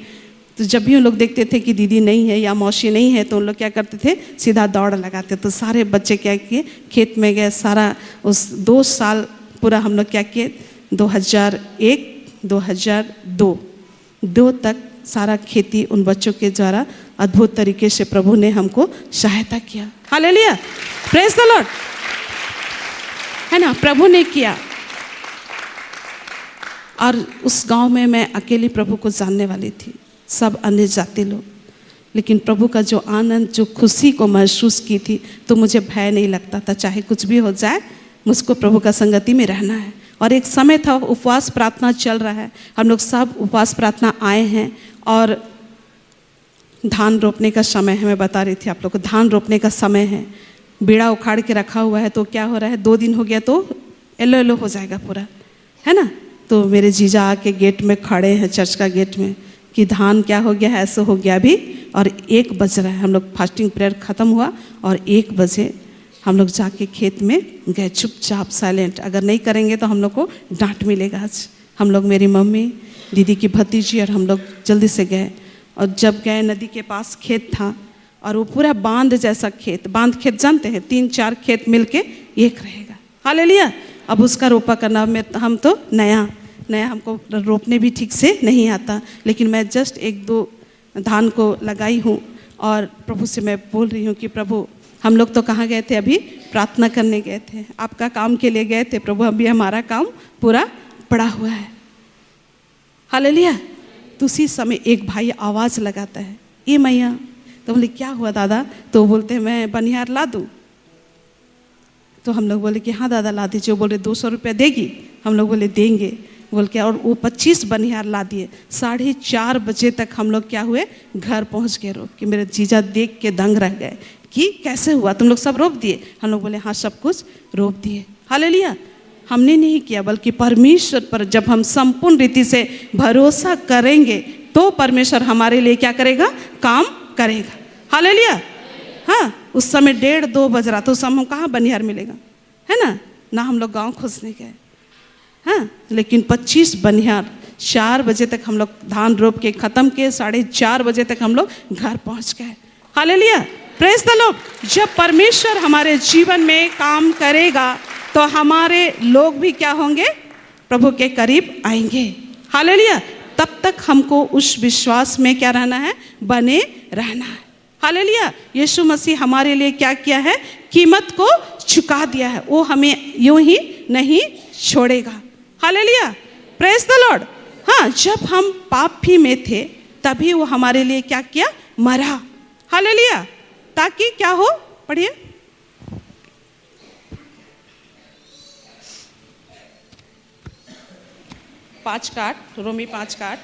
तो जब भी उन लोग देखते थे कि दीदी नहीं है या मौसी नहीं है तो उन लोग क्या करते थे, सीधा दौड़ लगाते। तो सारे बच्चे क्या किए, खेत में गए। सारा उस 2 साल पूरा हम लोग क्या किए, 2001-2002 तक सारा खेती उन बच्चों के द्वारा अद्भुत तरीके से प्रभु ने हमको सहायता किया। हालेलुया, प्रेज द लॉर्ड, है ना, प्रभु ने किया। और उस गांव में मैं अकेली प्रभु को जानने वाली थी, सब अन्य जाति लोग, लेकिन प्रभु का जो आनंद, जो खुशी को महसूस की थी, तो मुझे भय नहीं लगता था, चाहे कुछ भी हो जाए मुझको प्रभु का संगति में रहना है। और एक समय था उपवास प्रार्थना चल रहा है, हम लोग सब उपवास प्रार्थना आए हैं और धान रोपने का समय है। मैं बता रही थी आप लोग को, धान रोपने का समय है, बीड़ा उखाड़ के रखा हुआ है। तो क्या हो रहा है, 2 दिन हो गया तो येलो येलो हो जाएगा पूरा, है ना। तो मेरे जीजा आके गेट में खड़े हैं, चर्च का गेट में, कि धान क्या हो गया है, ऐसा हो गया अभी। और 1 बज रहा है, हम लोग फास्टिंग प्रेयर ख़त्म हुआ और 1 बजे हम लोग जाके खेत में गए, चुपचाप साइलेंट। अगर नहीं करेंगे तो हम लोग को डांट मिलेगा आज। हम लोग, मेरी मम्मी, दीदी की भतीजी और हम लोग जल्दी से गए। और जब गए, नदी के पास खेत था और वो पूरा बांध जैसा खेत, बांध खेत जानते हैं, 3-4 खेत मिलके एक रहेगा। हालेलुया। अब उसका रोपा करना में हम तो नया हमको रोपने भी ठीक से नहीं आता, लेकिन मैं जस्ट 1-2 धान को लगाई हूँ और प्रभु से मैं बोल रही हूँ कि प्रभु हम लोग तो कहाँ गए थे, अभी प्रार्थना करने गए थे, आपका काम के लिए गए थे प्रभु, अभी हमारा काम पूरा पड़ा हुआ है। हालेलुया। तो उसी समय एक भाई आवाज़ लगाता है, ये मैया। तो बोले क्या हुआ दादा? तो बोलते हैं मैं बनिहार ला दूँ। तो हम लोग बोले कि हाँ दादा ला दीजिए। वो बोले 200 रुपये देगी? हम लोग बोले देंगे बोल के, और वो 25 बनिहार ला दिए। 4:30 बजे तक हम लोग क्या हुए, घर पहुंच गए रोप के। मेरे जीजा देख के दंग रह गए कि कैसे हुआ, तुम लोग सब रोप दिए? हम लोग बोले हाँ सब कुछ रोप दिए। हालेलुया। हमने नहीं किया, बल्कि परमेश्वर पर जब हम संपूर्ण रीति से भरोसा करेंगे तो परमेश्वर हमारे लिए क्या करेगा, काम करेगा। हालेलुया। हाँ, उस समय 1:30-2 बज रहा था, उस समय कहाँ बनिहार मिलेगा, है ना हम लोग गाँव खोजने गए। हाँ, लेकिन 25 बनिहार, 4 बजे तक हम लोग धान रोप के ख़त्म किए, 4:30 बजे तक हम लोग घर पहुँच गए। Hallelujah, praise the Lord. जब परमेश्वर हमारे जीवन में काम करेगा तो हमारे लोग भी क्या होंगे, प्रभु के करीब आएंगे। हालेलुया, तब तक हमको उस विश्वास में क्या रहना है, बने रहना है। हालेलुया, यीशु मसीह हमारे लिए क्या किया है, कीमत को चुका दिया है, वो हमें यूं ही नहीं छोड़ेगा। Hallelujah, praise the Lord. हाँ, जब हम पापी में थे तभी वो हमारे लिए क्या किया, मरा। हालेलुया, ताकि क्या हो, पढ़िए, रोमी 5:8।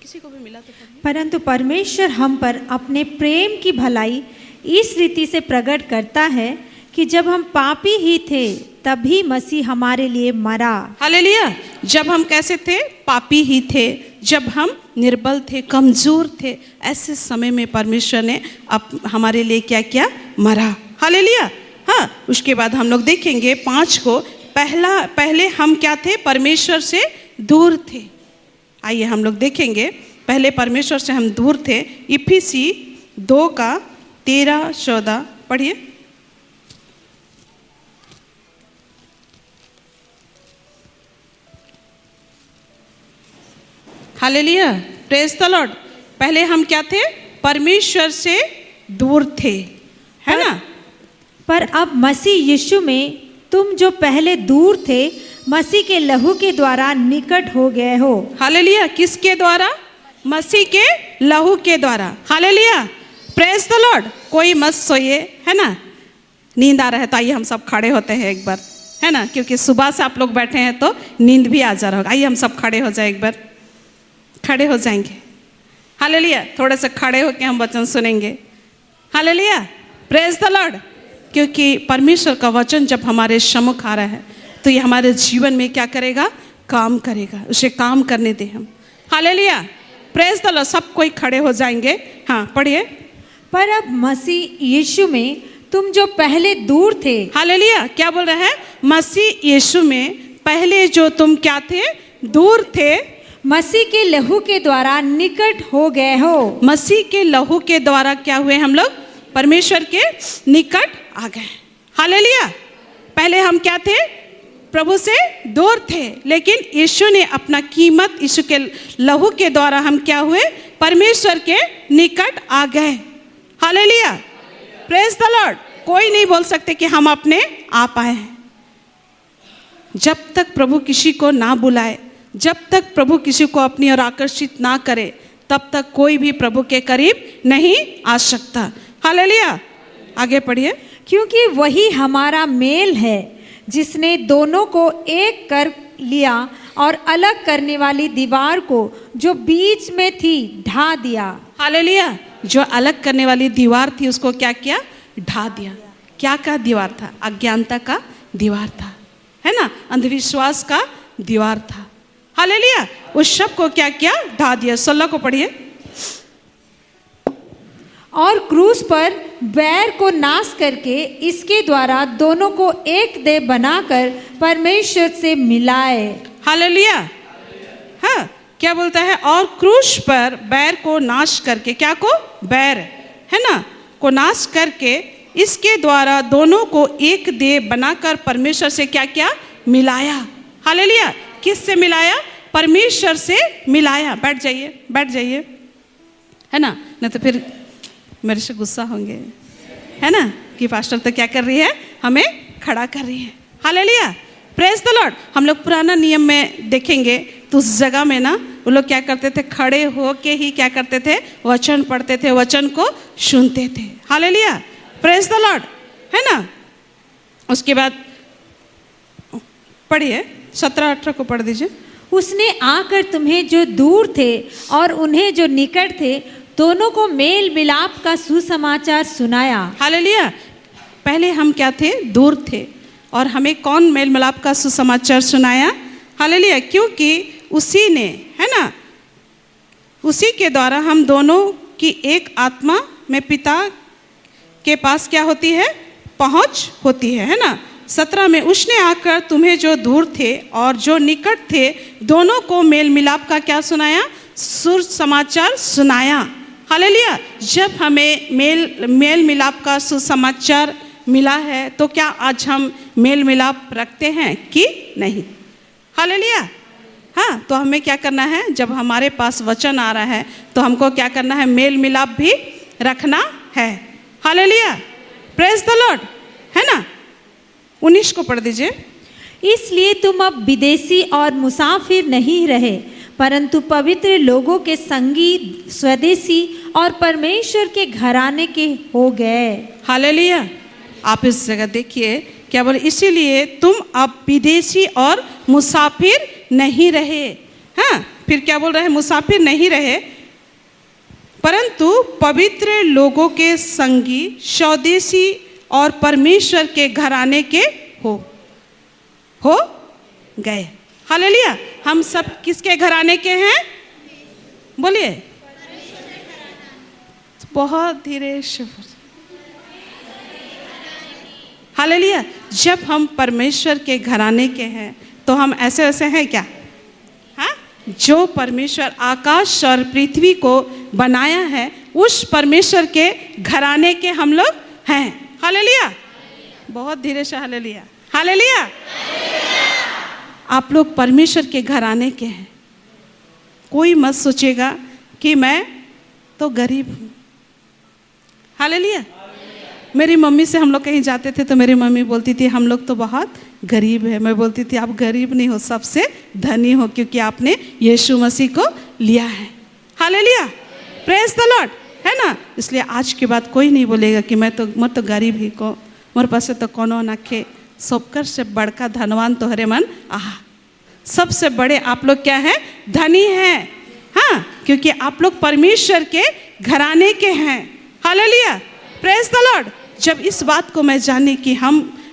किसी को भी मिला तो पढ़िए। परंतु परमेश्वर हम पर अपने प्रेम की भलाई इस रीति से प्रकट करता है कि जब हम पापी ही थे तभी मसीह हमारे लिए मरा। हालेलुया, जब हम कैसे थे, पापी ही थे, जब हम निर्बल थे, कमजोर थे, ऐसे समय में परमेश्वर ने हमारे लिए क्या किया, मरा। हालेलुया। हाँ, उसके बाद हम लोग देखेंगे 5 को, पहले हम क्या थे, परमेश्वर से दूर थे। आइए हम लोग देखेंगे, पहले परमेश्वर से हम दूर थे। इफिसी 2:13-14 पढ़िए। Hallelujah, praise the Lord. पहले हम क्या थे, परमेश्वर से दूर थे, है ना। पर अब मसीह यीशु में तुम जो पहले दूर थे मसीह के लहू के द्वारा निकट हो गए हो। हालेलुया, किसके द्वारा, मसीह के लहू के द्वारा। Hallelujah, praise the Lord. कोई मत सोइए, है ना, नींद आ रहा है तो आइए हम सब खड़े होते हैं एक बार, है ना, क्योंकि सुबह से आप लोग बैठे हैं तो नींद भी आ जा रहा होगा। आइए हम सब खड़े हो जाए, एक बार खड़े हो जाएंगे। हालेलुया, थोड़े से खड़े होकर हम वचन सुनेंगे। Hallelujah, praise the Lord. क्योंकि परमेश्वर का वचन जब हमारे सम्मुख आ रहा है तो ये हमारे जीवन में क्या करेगा, काम करेगा, उसे काम करने दे हम। Hallelujah, praise the Lord. सब कोई खड़े हो जाएंगे। हाँ, पढ़िए। पर अब मसीह यीशु में तुम जो पहले दूर थे। हालेलुया, क्या बोल रहा है, मसीह यीशु में पहले जो तुम क्या थे, दूर थे, मसीह के लहू के द्वारा निकट हो गए हो। मसीह के लहू के द्वारा क्या हुए, हम लोग परमेश्वर के निकट आ गए। हालेलुया, पहले हम क्या थे, प्रभु से दूर थे, लेकिन यीशु ने अपना कीमत, यीशु के लहू के द्वारा हम क्या हुए, परमेश्वर के निकट आ गए। Hallelujah, praise the Lord. कोई नहीं बोल सकते कि हम अपने आप आए हैं। जब तक प्रभु किसी को ना बुलाए, जब तक प्रभु किसी को अपनी ओर आकर्षित ना करे, तब तक कोई भी प्रभु के करीब नहीं आ सकता। हालेलुया, आगे पढ़िए। क्योंकि वही हमारा मेल है जिसने दोनों को एक कर लिया और अलग करने वाली दीवार को जो बीच में थी ढा दिया। हालेलुया, जो अलग करने वाली दीवार थी उसको क्या किया, ढा दिया। क्या का दीवार था, अज्ञानता का दीवार था, है ना, अंधविश्वास का दीवार था। हालेलुया, उस सब को क्या किया, ढा दिया। 16 को पढ़िए। और क्रूस पर बैर को नाश करके इसके द्वारा दोनों को एक देह बनाकर परमेश्वर से मिलाए। हालेलुया। हाँ, क्या बोलता है, और क्रूस पर बैर को नाश करके, क्या को, बैर, है ना, को नाश करके इसके द्वारा दोनों को एक देह बनाकर परमेश्वर से क्या किया, मिलाया। हालेलुया, किससे मिलाया, परमेश्वर से मिलाया। बैठ जाइए, बैठ जाइए, है ना, नहीं तो फिर मेरे से गुस्सा होंगे, है ना, कि पास्टर तो क्या कर रही है, हमें खड़ा कर रही है। Hallelujah, praise the Lord. हम लोग पुराना नियम में देखेंगे तो उस जगह में ना वो लोग क्या करते थे, खड़े होके ही क्या करते थे, वचन पढ़ते थे, वचन को सुनते थे। हालेलुया, प्रेज द लॉर्ड, है ना। उसके बाद पढ़िए 17-18 को पढ़ दीजिए। उसने आकर तुम्हें जो दूर थे और उन्हें जो निकट थे दोनों को मेल मिलाप का सुसमाचार सुनाया। हालेलुया, पहले हम क्या थे, दूर थे, और हमें कौन मेल मिलाप का सुसमाचार सुनाया। हालेलुया, क्योंकि उसी ने, है ना, उसी के द्वारा हम दोनों की एक आत्मा में पिता के पास क्या होती है, पहुंच होती है ना। 17 में उसने आकर तुम्हें जो दूर थे और जो निकट थे दोनों को मेल मिलाप का क्या सुनाया? सुसमाचार सुनाया। हालेलुया। जब हमें मेल मिलाप का सुसमाचार मिला है तो क्या आज हम मेल मिलाप रखते हैं कि नहीं? हालेलुया। हाँ, तो हमें क्या करना है? जब हमारे पास वचन आ रहा है तो हमको क्या करना है? मेल मिलाप भी रखना है। हालेलुया। प्रेज द लॉर्ड, है ना? 19 को पढ़ दीजिए। इसलिए तुम अब विदेशी और मुसाफिर नहीं रहे, परंतु पवित्र लोगों के संगी, स्वदेशी और परमेश्वर के घराने के हो गए। हालेलुया। आप इस जगह देखिए क्या बोले? इसीलिए तुम अब विदेशी और मुसाफिर नहीं रहे। हाँ, फिर क्या बोल रहे हैं? मुसाफिर नहीं रहे, परंतु पवित्र लोगों के संगी, स्वदेशी और परमेश्वर के घराने के हो गए। हालेलुया। हम सब किसके घराने के हैं? बोलिए। बहुत धीरे से। हालेलुया। जब हम परमेश्वर के घराने के हैं तो हम ऐसे वैसे हैं क्या? हाँ, जो परमेश्वर आकाश और पृथ्वी को बनाया है उस परमेश्वर के घराने के हम लोग हैं। हालेलुया। बहुत धीरे से हालेलुया। हालेलुया। आप लोग परमेश्वर के घराने के हैं। कोई मत सोचेगा कि मैं तो गरीब हूँ। हालेलुया। मेरी मम्मी से हम लोग कहीं जाते थे तो मेरी मम्मी बोलती थी हम लोग तो बहुत गरीब है। मैं बोलती थी आप गरीब नहीं हो, सबसे धनी हो, क्योंकि आपने यीशु मसीह को लिया है। हालेलुया। प्रेज द लॉर्ड, है ना? इसलिए आज के बाद कोई नहीं बोलेगा कि मैं तो गरीब ही को, मोर पास तो कोनो नखे। सबकर से बड़का धनवान तो हरे मन आहा। सबसे बड़े आप लोग क्या है? धनी हैं। हाँ, क्योंकि आप लोग परमेश्वर के घराने के हैं। हालेलुया। Praise the Lord. जब इस बात को मैं जानी कि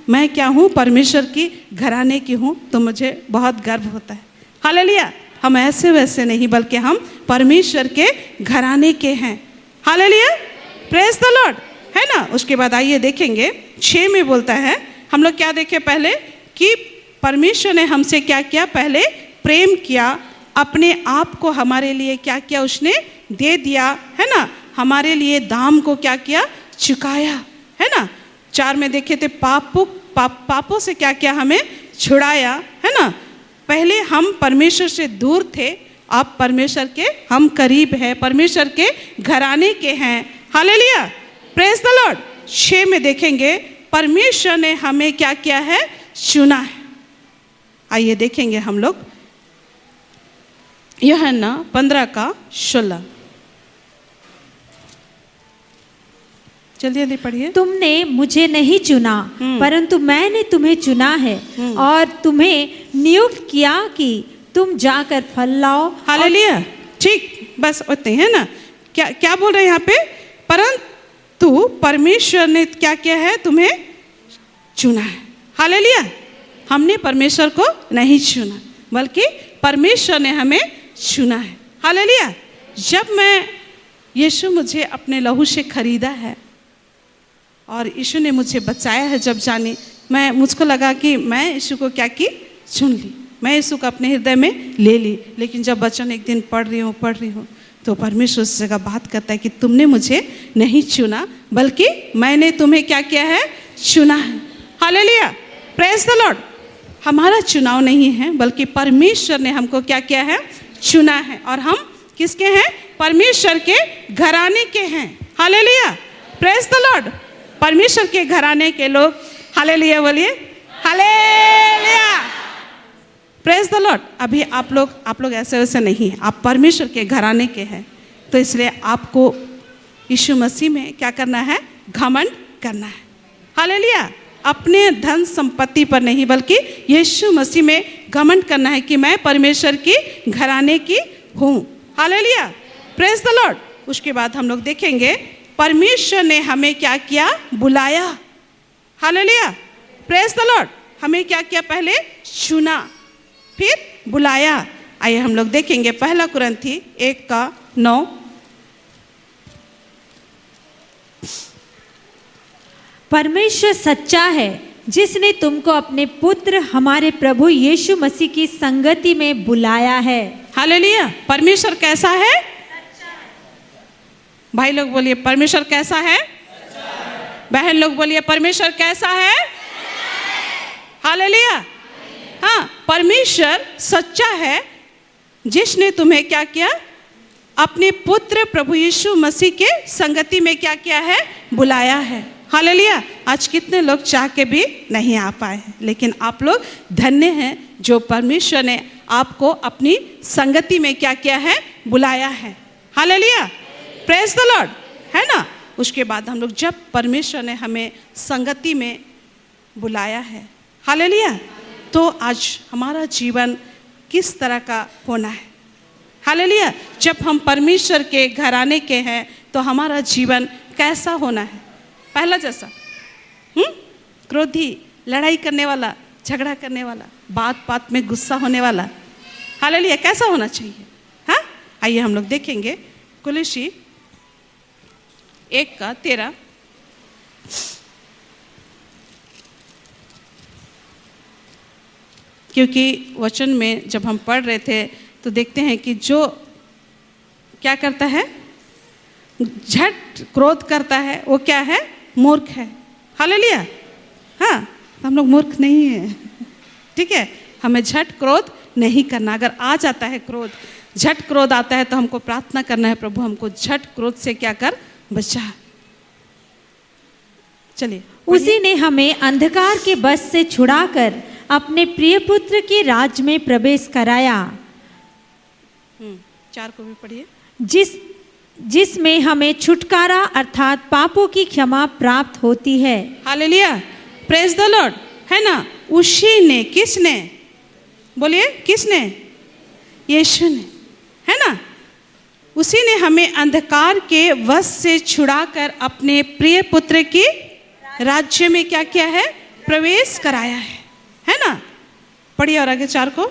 मैं क्या हूँ? परमेश्वर की घराने की हूँ, तो मुझे बहुत गर्व होता है। हालेलुया। हम ऐसे वैसे नहीं, बल्कि हम परमेश्वर के घराने के हैं। हालेलुया। प्रेज द लॉर्ड, है ना? उसके बाद आइए देखेंगे 6 में बोलता है, हम लोग क्या देखे पहले? कि परमेश्वर ने हमसे क्या किया? पहले प्रेम किया, अपने आप को हमारे लिए क्या किया? उसने दे दिया, है ना? हमारे लिए दाम को क्या किया? चुकाया, है ना? 4 में देखे थे पापों से क्या किया? हमें छुड़ाया, है ना? पहले हम परमेश्वर से दूर थे, अब परमेश्वर के हम करीब हैं, परमेश्वर के घराने के हैं। हालेलुया। Praise the Lord. 6 में देखेंगे परमेश्वर ने हमें क्या किया है? चुना है। आइए देखेंगे हम लोग यूहन्ना 15:16। जल्दी जल्दी पढ़िए। तुमने मुझे नहीं चुना, परंतु मैंने तुम्हें चुना है और तुम्हें नियुक्त किया कि तुम जाकर फल लाओ। हालेलुया। ठीक, बस उतने, है ना? क्या बोल रहे हैं यहाँ पे? परंतु परमेश्वर ने क्या किया है? तुम्हें चुना है। हालेलुया। हमने परमेश्वर को नहीं चुना, बल्कि परमेश्वर ने हमें चुना है। हालेलुया। जब यीशु मुझे अपने लहू से खरीदा है और यीशु ने मुझे बचाया है, जब जानी मुझको लगा कि मैं यीशु को क्या की? चुन ली। मैं यीशु को अपने हृदय में ले ली। लेकिन जब वचन एक दिन पढ़ रही हूँ तो परमेश्वर उस जगह बात करता है कि तुमने मुझे नहीं चुना, बल्कि मैंने तुम्हें क्या किया है? चुना है। हालेलुया। Praise the Lord. हमारा चुनाव नहीं है, बल्कि परमेश्वर ने हमको क्या किया है? चुना है। और हम किसके हैं? परमेश्वर के घराने के हैं। हालेलुया। Praise the Lord. परमेश्वर के घराने के लोग हालेलुया बोलिए। हालेलुया। Praise the Lord. अभी आप लोग ऐसे वैसे नहीं हैं, आप परमेश्वर के घराने के हैं। तो इसलिए आपको यीशु मसीह में क्या करना है? घमंड करना है। हालेलुया। अपने धन संपत्ति पर नहीं, बल्कि यीशु मसीह में घमंड करना है कि मैं परमेश्वर की घराने की हूँ। हालेलुया। Praise the Lord. उसके बाद हम लोग देखेंगे परमेश्वर ने हमें क्या किया? बुलाया। हालेलुया। Praise the Lord. हमें क्या किया? पहले चुना, फिर बुलाया। आइए हम लोग देखेंगे 1 कुरिन्थी 1:9। परमेश्वर सच्चा है, जिसने तुमको अपने पुत्र हमारे प्रभु यीशु मसीह की संगति में बुलाया है। हालेलुया। परमेश्वर कैसा है? भाई लोग बोलिए परमेश्वर कैसा है? बहन लोग बोलिए परमेश्वर कैसा है? हालेलुया। हाँ, परमेश्वर सच्चा है जिसने तुम्हें क्या किया? अपने पुत्र प्रभु यीशु मसीह के संगति में क्या किया है? बुलाया है। हालेलुया। आज कितने लोग चाह के भी नहीं आ पाए हैं, लेकिन आप लोग धन्य हैं जो परमेश्वर ने आपको अपनी संगति में क्या किया है? बुलाया है। हालेलुया। प्रेज द लॉर्ड, है ना। उसके बाद हम लोग जब परमेश्वर ने हमें संगति में बुलाया है, हालेलुया, तो आज हमारा जीवन किस तरह का होना है? हालेलुया। जब हम परमेश्वर के घराने के हैं तो हमारा जीवन कैसा होना है? पहला जैसा क्रोधी, लड़ाई करने वाला, झगड़ा करने वाला, बात बात में गुस्सा होने वाला, हालेलुया, कैसा होना चाहिए? हाँ, आइए हम लोग देखेंगे कुलुसी 1:13। क्योंकि वचन में जब हम पढ़ रहे थे तो देखते हैं कि जो क्या करता है, झट क्रोध करता है, वो क्या है? मूर्ख है। हालेलुया। हाँ, हम लोग मूर्ख नहीं हैं, ठीक है। हमें झट क्रोध नहीं करना। अगर आ जाता है क्रोध, झट क्रोध आता है, तो हमको प्रार्थना करना है, प्रभु हमको झट क्रोध से क्या कर? बचा। चलिए। उसी ने हमें अंधकार के बस से छुड़ाकर अपने प्रिय पुत्र के राज्य में प्रवेश कराया। 4 को भी पढ़िए। जिसमें हमें छुटकारा अर्थात पापों की क्षमा प्राप्त होती है। हालेलुया। प्रेज द लॉर्ड, है ना। उसी ने, किसने? बोलिए किसने? यीशु ने, है ना। उसी ने हमें अंधकार के वश से छुड़ाकर अपने प्रिय पुत्र की राज्य में क्या किया है? प्रवेश कराया है ना। पढ़िए और आगे 4 को।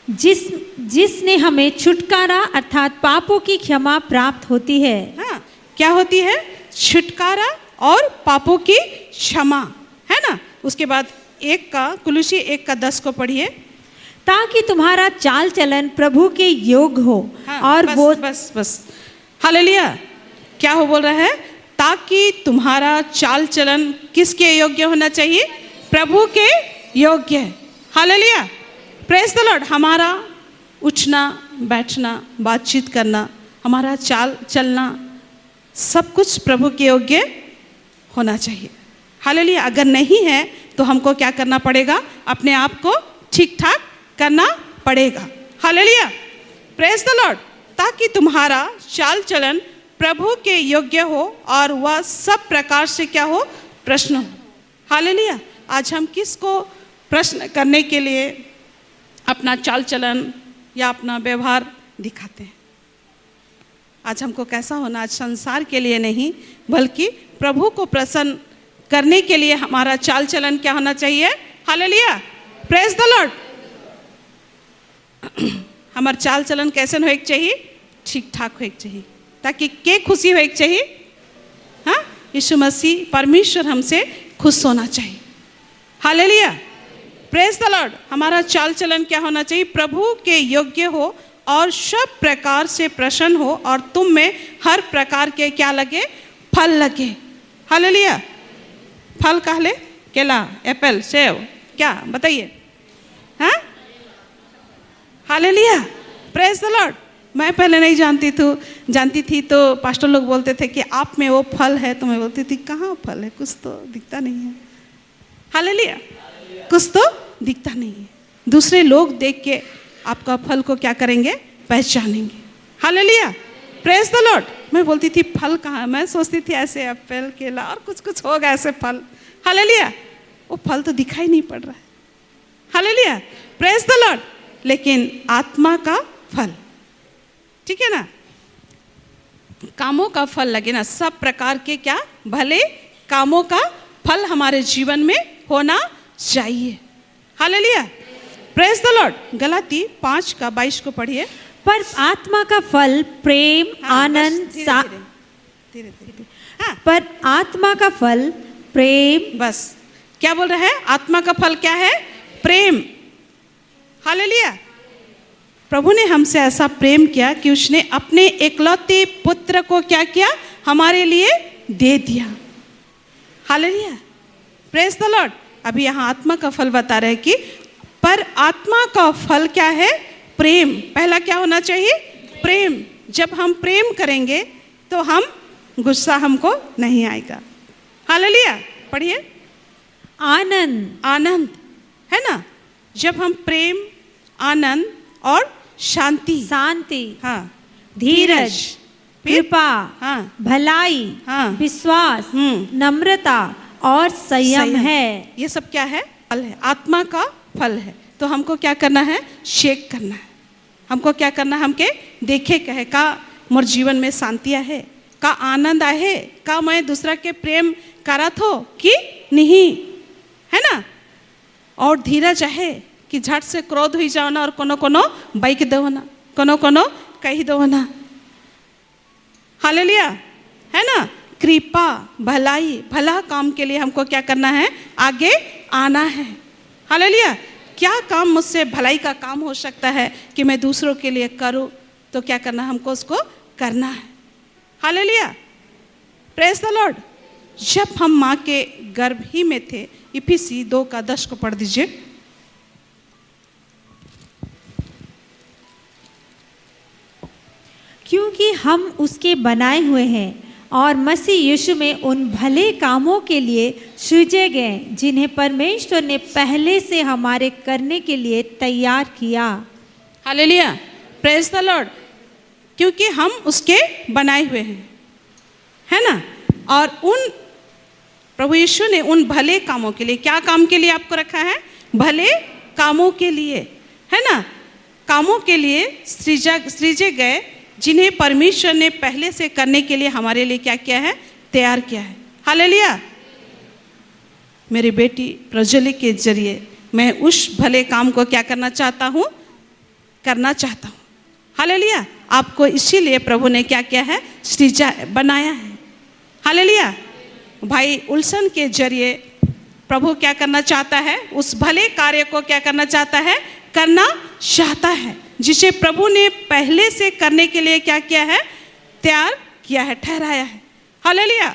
जिसने हमें छुटकारा अर्थात पापों की क्षमा प्राप्त होती है। हाँ, क्या होती है? छुटकारा और पापों की क्षमा, है ना। उसके बाद कुलुसी 1:10 को पढ़िए। ताकि तुम्हारा चाल चलन प्रभु के योग्य हो। हाँ, और बस, वो बस हालेलुया। क्या हो बोल रहा है? ताकि तुम्हारा चाल चलन किसके योग्य होना चाहिए? प्रभु के योग्य। हालेलुया। Praise the Lord. हमारा उठना, बैठना, बातचीत करना, हमारा चाल चलना, सब कुछ प्रभु के योग्य होना चाहिए। हालेलुया। अगर नहीं है तो हमको क्या करना पड़ेगा? अपने आप को ठीक ठाक करना पड़ेगा। हालेलुया। Praise the Lord. ताकि तुम्हारा चाल चलन प्रभु के योग्य हो और वह सब प्रकार से क्या हो? प्रश्न हो। हालेलुया। आज हम किसको प्रश्न करने के लिए अपना चाल चलन या अपना व्यवहार दिखाते हैं? आज हमको कैसा होना? आज संसार के लिए नहीं, बल्कि प्रभु को प्रसन्न करने के लिए हमारा चाल चलन क्या होना चाहिए? हालेलुया। Praise the Lord. हमारा चाल चलन कैसे होना चाहिए? ठीक ठाक होना चाहिए, ताकि के खुशी होना चाहिए? हाँ, यीशु मसीह परमेश्वर हमसे खुश होना चाहिए। हालेलुया। Praise the Lord. हमारा चाल चलन क्या होना चाहिए? प्रभु के योग्य हो और सब प्रकार से प्रसन्न हो और तुम में हर प्रकार के क्या लगे? फल लगे। हालेलुया। फल कहले केला, एप्पल, सेब, क्या बताइए? हाँ, हालेलुया। Praise the Lord. मैं पहले नहीं जानती थी तो पास्टर लोग बोलते थे कि आप में वो फल है, तो मैं बोलती थी कहाँ फल है? कुछ तो दिखता नहीं है। हालेलुया। कुछ तो दिखता नहीं है। दूसरे लोग देख के आपका फल को क्या करेंगे? पहचानेंगे। हालेलुया। Praise the Lord. मैं बोलती थी फल कहाँ? मैं सोचती थी ऐसे एप्पल, केला और कुछ होगा ऐसे फल। हालेलुया। वो फल तो दिखाई नहीं पड़ रहा है। हालेलुया। Praise the Lord. लेकिन आत्मा का फल, ठीक है ना, कामों का फल लगे ना। सब प्रकार के क्या? भले कामों का फल हमारे जीवन में होना चाहिए। हालेलुया। Praise the Lord. गलाती 5:22 को पढ़िए। पर आत्मा का फल प्रेम, आनंद, धीरे धीरे। हाँ, पर आत्मा का फल प्रेम, बस क्या बोल रहा है? आत्मा का फल क्या है? प्रेम। हालेलुया। प्रभु ने हमसे ऐसा प्रेम किया कि उसने अपने एकलौते पुत्र को क्या किया? हमारे लिए दे दिया। Hallelujah, praise the Lord. अभी यहाँ आत्मा का फल बता रहे हैं कि पर आत्मा का फल क्या है? प्रेम। पहला क्या होना चाहिए? प्रेम। जब हम प्रेम करेंगे तो हम गुस्सा हमको नहीं आएगा। हालेलुया, पढ़िए। आनंद। आनंद है ना, जब हम प्रेम, आनंद और शांति, शांति, हाँ, धीरज, फिर? कृपा, हाँ, भलाई, हाँ, विश्वास, नम्रता और संयम है। ये सब क्या है? फल है, आत्मा का फल है। तो हमको क्या करना है? शेक करना है। हमको क्या करना है? हमके देखे कहे का मोर जीवन में शांति है, का आनंद आहे, का मैं दूसरा के प्रेम करत हो कि नहीं, है ना। और धीरज है कि झट से क्रोध हो जाओ ना और कोनो कोनो बाइक दो ना, कोनो कोनो कही दो ना। हालेलुया, है ना। कृपा, भलाई, भला काम के लिए हमको क्या करना है? आगे आना है। हालेलुया। क्या काम मुझसे भलाई का काम हो सकता है कि मैं दूसरों के लिए करूं? तो क्या करना है? हमको उसको करना है। Hallelujah, praise the Lord. जब हम माँ के गर्भ ही में थे, इफिसी 2:10 को पढ़ दीजिए। क्योंकि हम उसके बनाए हुए हैं और मसीह यीशु में उन भले कामों के लिए सृजे गए जिन्हें परमेश्वर ने पहले से हमारे करने के लिए तैयार किया। Hallelujah, praise the Lord. क्योंकि हम उसके बनाए हुए हैं, है ना। और उन प्रभु यीशु ने उन भले कामों के लिए, क्या काम के लिए आपको रखा है? भले कामों के लिए, है ना। कामों के लिए सृजे गए जिन्हें परमेश्वर ने पहले से करने के लिए हमारे लिए क्या किया है? तैयार किया है। हालेलुया। मेरी बेटी प्रज्वली के जरिए मैं उस भले काम को क्या करना चाहता हूँ? करना चाहता हूँ। हालेलुया। आपको इसीलिए प्रभु ने क्या किया है? सृजा, बनाया है। हालेलुया। भाई उल्सन के जरिए प्रभु क्या करना चाहता है? उस भले कार्य को क्या करना चाहता है? करना चाहता है, जिसे प्रभु ने पहले से करने के लिए क्या किया है? तैयार किया है, ठहराया है। Hallelujah,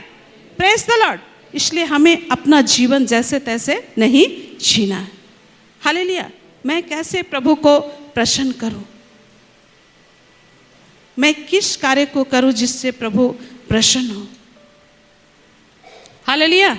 praise the Lord. इसलिए हमें अपना जीवन जैसे तैसे नहीं जीना है। हालेलुया। मैं कैसे प्रभु को प्रसन्न करूं? मैं किस कार्य को करूं जिससे प्रभु प्रसन्न हो? Hallelujah,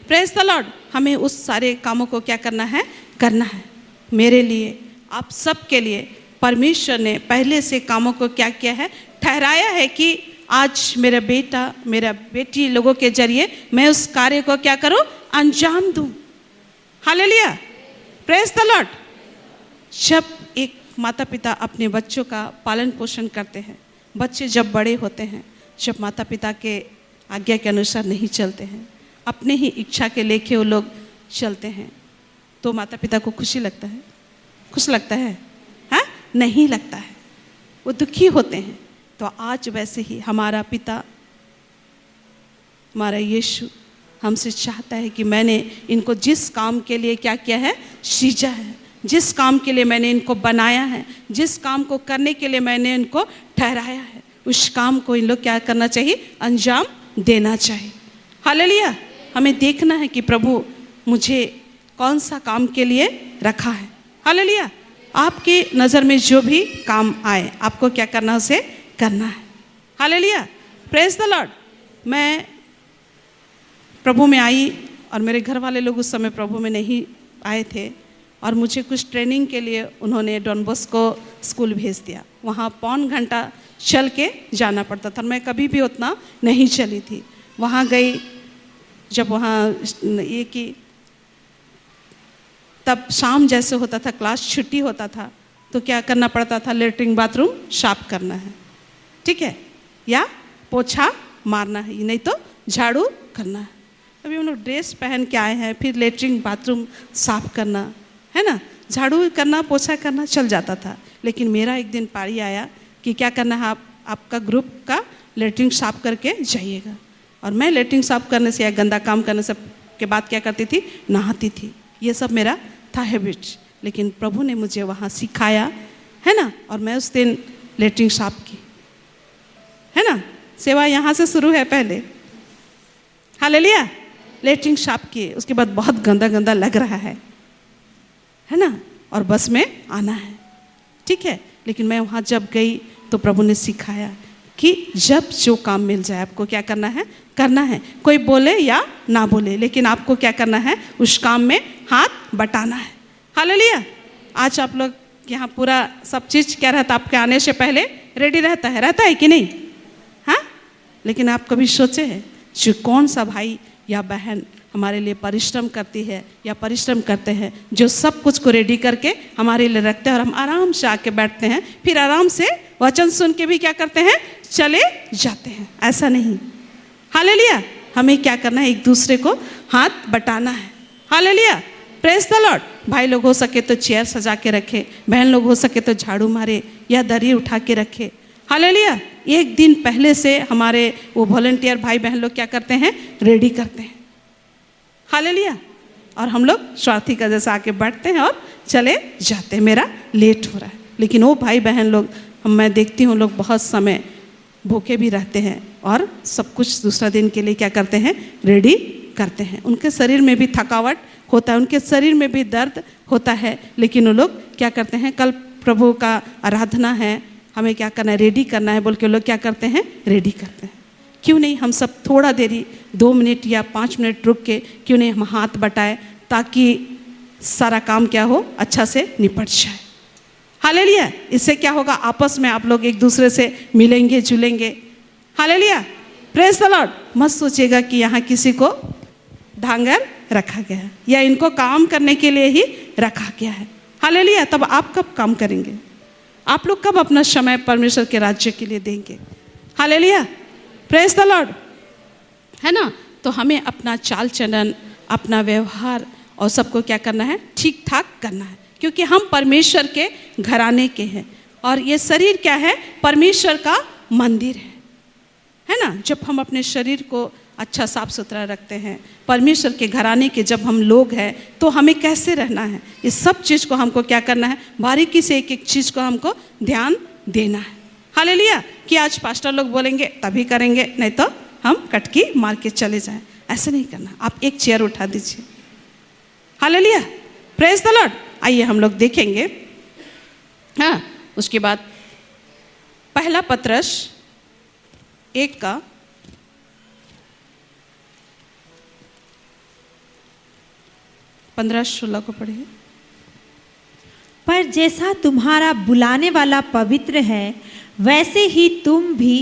praise the Lord. हमें उस सारे कामों को क्या करना है? करना है। मेरे लिए, आप सब के लिए परमेश्वर ने पहले से कामों को क्या किया है? ठहराया है कि आज मेरा बेटा, मेरा बेटी लोगों के जरिए मैं उस कार्य को क्या करूं? अंजाम दूं। Hallelujah, praise the Lord. जब एक माता पिता अपने बच्चों का पालन पोषण करते हैं, बच्चे जब बड़े होते हैं, जब माता पिता के आज्ञा के अनुसार नहीं चलते हैं, अपने ही इच्छा के लेके वो लोग चलते हैं, तो माता पिता को खुशी लगता है? खुश लगता है? हाँ, नहीं लगता है, वो दुखी होते हैं। तो आज वैसे ही हमारा पिता, हमारा यीशु हमसे चाहता है कि मैंने इनको जिस काम के लिए क्या किया है? सृजा है, जिस काम के लिए मैंने इनको बनाया है, जिस काम को करने के लिए मैंने इनको ठहराया है, उस काम को इन लोग क्या करना चाहिए? अंजाम देना चाहिए। हालेलुया। हमें देखना है कि प्रभु मुझे कौन सा काम के लिए रखा है। हालेलुया। आपकी नज़र में जो भी काम आए, आपको क्या करना है? उसे करना है। Hallelujah, praise the Lord. मैं प्रभु में आई और मेरे घर वाले लोग उस समय प्रभु में नहीं आए थे, और मुझे कुछ ट्रेनिंग के लिए उन्होंने डॉन बॉस्को स्कूल भेज दिया। वहाँ 1.25 घंटा चल के जाना पड़ता था। मैं कभी भी उतना नहीं चली थी। वहाँ गई, जब वहाँ ये कि तब शाम जैसे होता था, क्लास छुट्टी होता था, तो क्या करना पड़ता था? लेटरिन बाथरूम साफ करना है, ठीक है, या पोछा मारना है, नहीं तो झाड़ू करना है। अभी हम लोग ड्रेस पहन के आए हैं, फिर लेटरिन बाथरूम साफ करना है ना, झाड़ू करना, पोछा करना चल जाता था। लेकिन मेरा एक दिन पारी आया कि क्या करना है, आपका ग्रुप का लेटरिन साफ करके जाइएगा। और मैं लेटरिन साफ करने से या गंदा काम करने से के बाद क्या करती थी, नहाती थी। ये सब मेरा था हैबिट, लेकिन प्रभु ने मुझे वहाँ सिखाया, है ना। और मैं उस दिन लेटरिन साफ की, है ना। सेवा यहाँ से शुरू है पहले, हालेलुया। लेटरिन साफ किए, उसके बाद बहुत गंदा गंदा लग रहा है ना, और बस में आना है, ठीक है। लेकिन मैं वहाँ जब गई तो प्रभु ने सिखाया कि जब जो काम मिल जाए आपको क्या करना है, कोई बोले या ना बोले, लेकिन आपको क्या करना है, उस काम में हाथ बटाना है। हालेलुया। आज आप लोग यहाँ पूरा सब चीज़ क्या रहता, आपके आने से पहले रेडी रहता है कि नहीं, हाँ। लेकिन आप कभी सोचे हैं जो कौन सा भाई या बहन हमारे लिए परिश्रम करती है या परिश्रम करते हैं, जो सब कुछ को रेडी करके हमारे लिए रखते हैं और हम आराम से आके बैठते हैं, फिर आराम से वचन सुन के भी क्या करते हैं, चले जाते हैं। ऐसा नहीं, हालेलुया। हमें क्या करना है, एक दूसरे को हाथ बटाना है। Hallelujah, praise the Lord. भाई लोग हो सके तो चेयर सजा के रखे, बहन लोग हो सके तो झाड़ू मारे या दरी उठा के रखे। हालेलुया। एक दिन पहले से हमारे वो वॉलंटियर भाई बहन लोग क्या करते हैं, रेडी करते हैं। हालेलुया। और हम लोग स्वार्थी का जैसा आके बैठते हैं और चले जाते हैं, मेरा लेट हो रहा है। लेकिन वो भाई बहन लोग, मैं देखती हूँ लोग बहुत समय भूखे भी रहते हैं और सब कुछ दूसरा दिन के लिए क्या करते हैं, रेडी करते हैं। उनके शरीर में भी थकावट होता है, उनके शरीर में भी दर्द होता है, लेकिन वो लोग क्या करते हैं, कल प्रभु का आराधना है, हमें क्या करना है, रेडी करना है बोल के लोग क्या करते हैं, रेडी करते हैं। क्यों नहीं हम सब थोड़ा देरी 2 मिनट या 5 मिनट रुक के क्यों नहीं हम हाथ बटाए, ताकि सारा काम क्या हो, अच्छा से निपट जाए। हालेलुया। इससे क्या होगा, आपस में आप लोग एक दूसरे से मिलेंगे जुलेंगे। Hallelujah, praise the Lord. मत सोचिएगा कि यहाँ किसी को ढांगर रखा गया है या इनको काम करने के लिए ही रखा गया है। हालेलुया। तब आप कब काम करेंगे, आप लोग कब अपना समय परमेश्वर के राज्य के लिए देंगे। हालेलुया, प्रेज द लॉर्ड, है ना। तो हमें अपना चाल चलन, अपना व्यवहार और सबको क्या करना है, ठीक ठाक करना है, क्योंकि हम परमेश्वर के घराने के हैं और ये शरीर क्या है, परमेश्वर का मंदिर है ना। जब हम अपने शरीर को अच्छा साफ सुथरा रखते हैं, परमेश्वर के घराने के जब हम लोग हैं, तो हमें कैसे रहना है, इस सब चीज़ को हमको क्या करना है, बारीकी से एक एक चीज़ को हमको ध्यान देना है। हालेलुया। कि आज पास्टर लोग बोलेंगे तभी करेंगे, नहीं तो हम कटकी मार के चले जाएं, ऐसे नहीं करना। आप एक चेयर उठा दीजिए। Hallelujah, praise the Lord. आइए हम लोग देखेंगे, हाँ। उसके बाद पहला पत्रस 1 का 15-16 को पढ़िए। पर जैसा तुम्हारा बुलाने वाला पवित्र है, वैसे ही तुम भी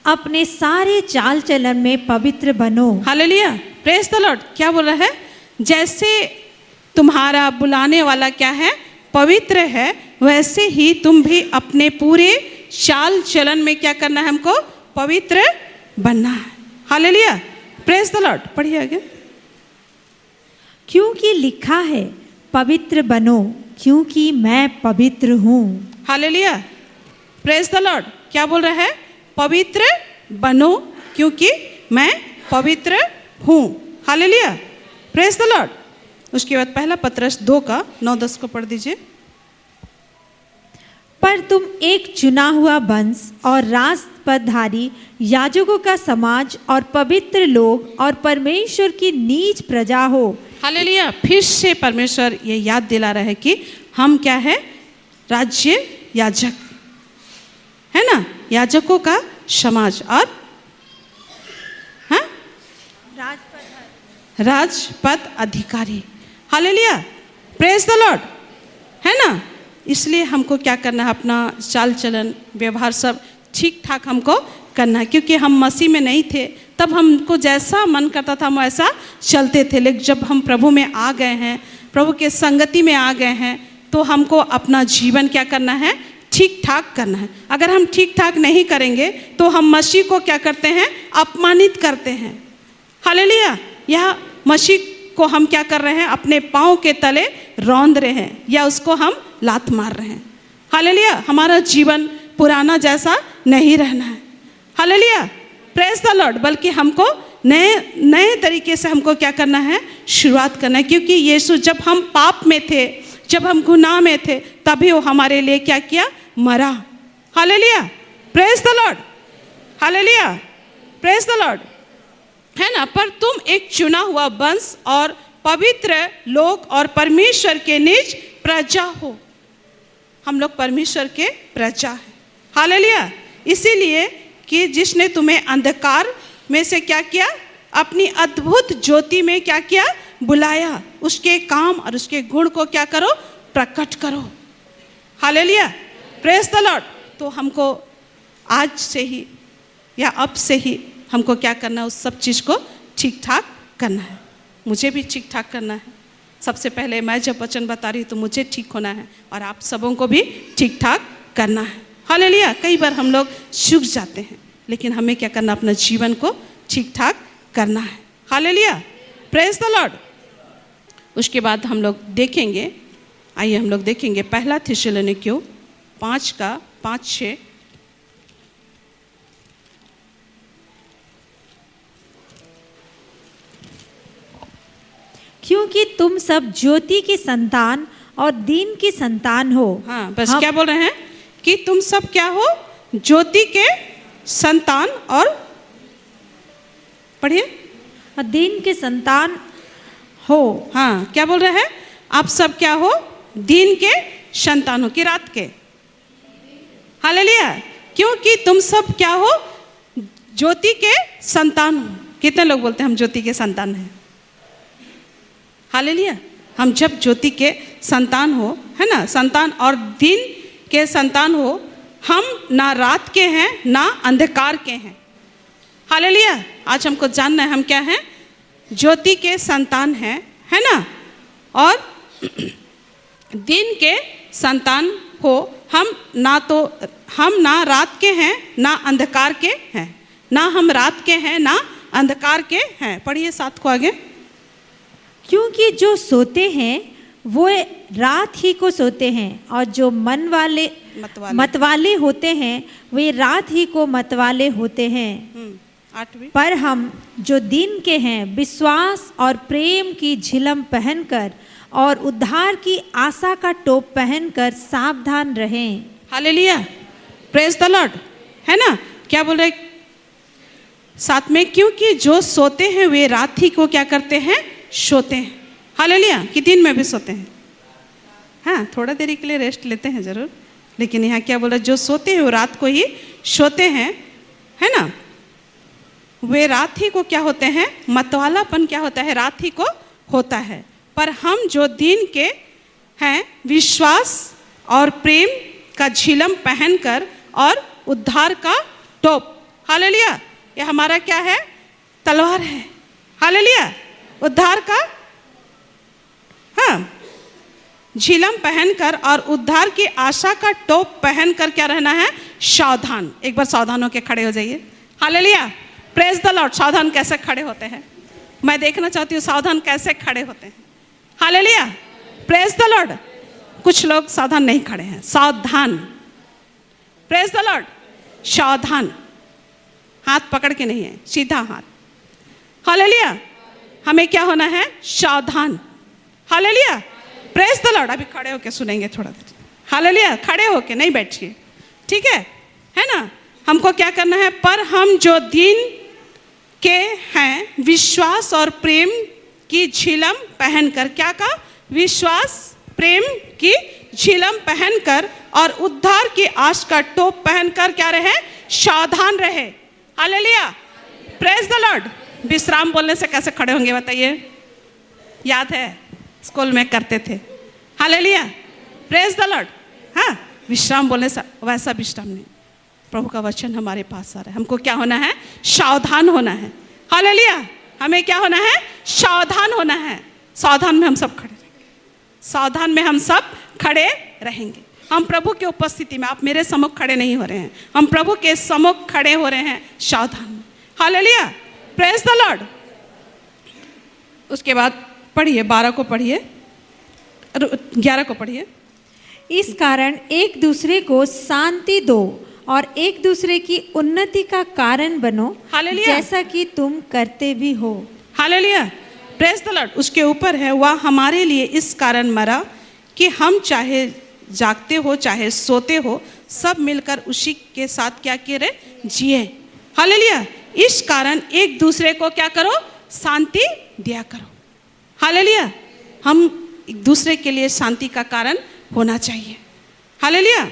अपने सारे चाल चलन में पवित्र बनो। Hallelujah, praise the Lord. क्या बोल रहा है, जैसे तुम्हारा बुलाने वाला क्या है, पवित्र है, वैसे ही तुम भी अपने पूरे चाल चलन में क्या करना है, हमको पवित्र बनना है। Hallelujah, praise the Lord. पढ़िए आगे। क्योंकि लिखा है, पवित्र बनो क्योंकि मैं पवित्र हूँ। Hallelujah, praise the Lord. क्या बोल रहा है, पवित्र बनो क्योंकि मैं पवित्र हूँ। Hallelujah, praise the Lord. उसके बाद पहला पत्रस 2 का 9-10 को पढ़ दीजिए। पर तुम एक चुना हुआ वंश और राजपदधारी, याजकों का समाज और पवित्र लोग और परमेश्वर की नीच प्रजा हो। हालेलुया। फिर से परमेश्वर ये याद दिला रहा है कि हम क्या है, राज्य याजक है ना, याजकों का समाज और हाँ राजपद अधिकारी। हालेलुया, प्रेज द लॉर्ड, है ना। इसलिए हमको क्या करना है, अपना चाल चलन व्यवहार सब ठीक ठाक हमको करना है, क्योंकि हम मसीह में नहीं थे तब हमको जैसा मन करता था हम ऐसा चलते थे। लेकिन जब हम प्रभु में आ गए हैं, प्रभु के संगति में आ गए हैं, तो हमको अपना जीवन क्या करना है, ठीक ठाक करना है। अगर हम ठीक ठाक नहीं करेंगे तो हम मसीह को क्या करते हैं, अपमानित करते हैं। हालेलुया, यह मसीह को हम क्या कर रहे हैं, अपने पाँव के तले रौंद रहे हैं या उसको हम लात मार रहे हैं। हालेलुया, हमारा जीवन पुराना जैसा नहीं रहना है। Hallelujah, praise the Lord. बल्कि हमको नए नए तरीके से हमको क्या करना है, शुरुआत करना है। क्योंकि यीशु जब हम पाप में थे, जब हम गुनाह में थे, तभी वो हमारे लिए क्या किया, मरा। Hallelujah, praise the Lord, hallelujah, praise the Lord, है ना। पर तुम एक चुना हुआ वंश और पवित्र लोग और परमेश्वर के निज प्रजा हो। हम लोग परमेश्वर के प्रजा हैं, हालेलुया। इसीलिए कि जिसने तुम्हें अंधकार में से क्या किया, अपनी अद्भुत ज्योति में क्या किया, बुलाया। उसके काम और उसके गुण को क्या करो, प्रकट करो। Hallelujah, praise the Lord. तो हमको आज से ही या अब से ही हमको क्या करना है, उस सब चीज़ को ठीक ठाक करना है। मुझे भी ठीक ठाक करना है। सबसे पहले मैं जब वचन बता रही हूँ तो मुझे ठीक होना है और आप सबों को भी ठीक ठाक करना है। हालेलुया। कई बार हम लोग चूक जाते हैं, लेकिन हमें क्या करना, अपना जीवन को ठीक ठाक करना है। Hallelujah, praise the Lord. उसके बाद हम लोग देखेंगे, आइए हम लोग देखेंगे पहला थिस्सलुनीकियों 5:5-6। क्योंकि तुम सब ज्योति की संतान और दिन की संतान हो। हाँ, बस क्या बोल रहे हैं कि तुम सब क्या हो, ज्योति के संतान और पढ़िए, दिन के संतान हो। हाँ, क्या बोल रहे हैं, आप सब क्या हो, दिन के संतान हो कि रात के। हालेलुया, क्योंकि तुम सब क्या हो, ज्योति के संतान हो। कितने लोग बोलते हैं हम ज्योति के संतान हैं? हालेलुया। हम जब ज्योति के संतान हो, है ना, संतान और दिन के संतान हो, हम ना रात के हैं ना अंधकार के हैं। हालेलुया। आज हमको जानना है हम क्या हैं, ज्योति के संतान हैं, है ना, और दिन के संतान हो। हम ना रात के हैं ना अंधकार के हैं, ना हम रात के हैं ना अंधकार के हैं। पढ़िए 7 को आगे। क्योंकि जो सोते हैं वो रात ही को सोते हैं, और जो मतवाले होते हैं वे रात ही को मतवाले होते हैं। 8वीं। पर हम जो दिन के हैं विश्वास और प्रेम की झिलम पहनकर और उद्धार की आशा का टोप पहनकर सावधान रहें। हालेलुया, प्रेज द लॉर्ड, है ना। क्या बोल रहे 7 में, क्योंकि जो सोते हैं वे रात ही को क्या करते हैं, सोते हैं। हालेलुया, कि दिन में भी सोते हैं। हाँ, थोड़ा देरी के लिए रेस्ट लेते हैं जरूर, लेकिन यहाँ क्या बोला, जो सोते हैं वो रात को ही सोते हैं, है ना। वे रात ही को क्या होते हैं, मतवालापन क्या होता है, रात ही को होता है। पर हम जो दिन के हैं विश्वास और प्रेम का झिलम पहनकर और उद्धार का टोप। हालेलुया, ये हमारा क्या है, तलवार है। हालेलुया, उद्धार का, हाँ, झिलम पहनकर और उद्धार की आशा का टोप पहनकर क्या रहना है, सावधान। एक बार सावधान होकर खड़े हो जाइए। Hallelujah, praise the Lord. सावधान कैसे खड़े होते हैं, मैं देखना चाहती हूँ सावधान कैसे खड़े होते हैं। Hallelujah, praise the Lord. कुछ लोग सावधान नहीं खड़े हैं। सावधान, प्रेज द लॉर्ड, सावधान। हाथ पकड़ के नहीं है, सीधा हाथ। हालेलुया, हमें क्या होना है, सावधान। Hallelujah, praise the Lord. अभी खड़े होके सुनेंगे थोड़ा देर। हालेलुया, खड़े होके नहीं बैठिए, ठीक है ना। हमको क्या करना है, पर हम जो दिन के हैं विश्वास और प्रेम की झिलम पहनकर, क्या का, विश्वास प्रेम की झिलम पहनकर और उद्धार की आश का टोप पहनकर क्या रहे, सावधान रहे। Hallelujah, praise the Lord. विश्राम बोलने से कैसे खड़े होंगे बताइए, याद है स्कूल में करते थे। Hallelujah, praise the Lord. हाँ, विश्राम बोलने से वैसा विश्राम नहीं। प्रभु का वचन हमारे पास आ रहा है, हमको क्या होना है, सावधान होना है। हालेलुया, हमें क्या होना है, सावधान होना है। सावधान में हम सब खड़े रहेंगे, सावधान में हम सब खड़े रहेंगे। हम प्रभु की उपस्थिति में, आप मेरे सम्मुख खड़े नहीं हो रहे हैं, हम प्रभु के सम्मुख खड़े हो रहे हैं सावधान में। Hallelujah, praise the Lord. उसके बाद पढ़िए 12 को पढ़िए, 11 को पढ़िए। इस कारण एक दूसरे को शांति दो और एक दूसरे की उन्नति का कारण बनो, हालेलुया। जैसा कि तुम करते भी हो। Hallelujah, praise the Lord. उसके ऊपर है, वह हमारे लिए इस कारण मरा कि हम चाहे जागते हो चाहे सोते हो सब मिलकर उसी के साथ क्या करे, जिए। हालेलुया। इस कारण एक दूसरे को क्या करो, शांति दिया करो। हालेलुया। हम एक दूसरे के लिए शांति का कारण होना चाहिए। हालेलुया।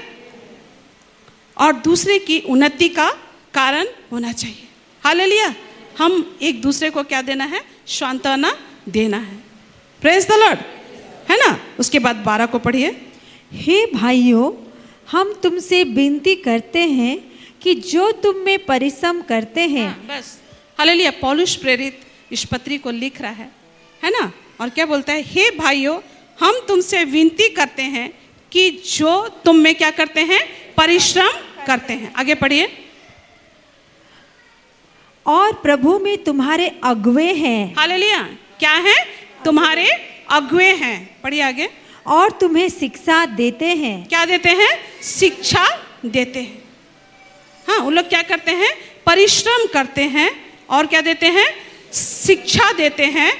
और दूसरे की उन्नति का कारण होना चाहिए। हालेलुया। हम एक दूसरे को क्या देना है, सांत्वना देना है। प्रेज द लॉर्ड, है ना। उसके बाद 12 को पढ़िए। हे भाइयों, हम तुमसे विनती करते हैं कि जो तुम में परिश्रम करते हैं। बस। हालेलुया। पौलुस प्रेरित इस पत्री को लिख रहा है ना। और क्या बोलता है, हे भाइयों, हम तुमसे विनती करते हैं कि जो तुम में क्या करते हैं, परिश्रम करते हैं। आगे पढ़िए। और प्रभु में तुम्हारे अगुवे हैं। हालेलुया। क्या है, तुम्हारे अगुवे हैं। पढ़िए आगे। और तुम्हें शिक्षा देते हैं। क्या देते हैं, शिक्षा देते हैं। हाँ, उन लोग क्या करते हैं, परिश्रम करते हैं और क्या देते हैं, शिक्षा देते हैं।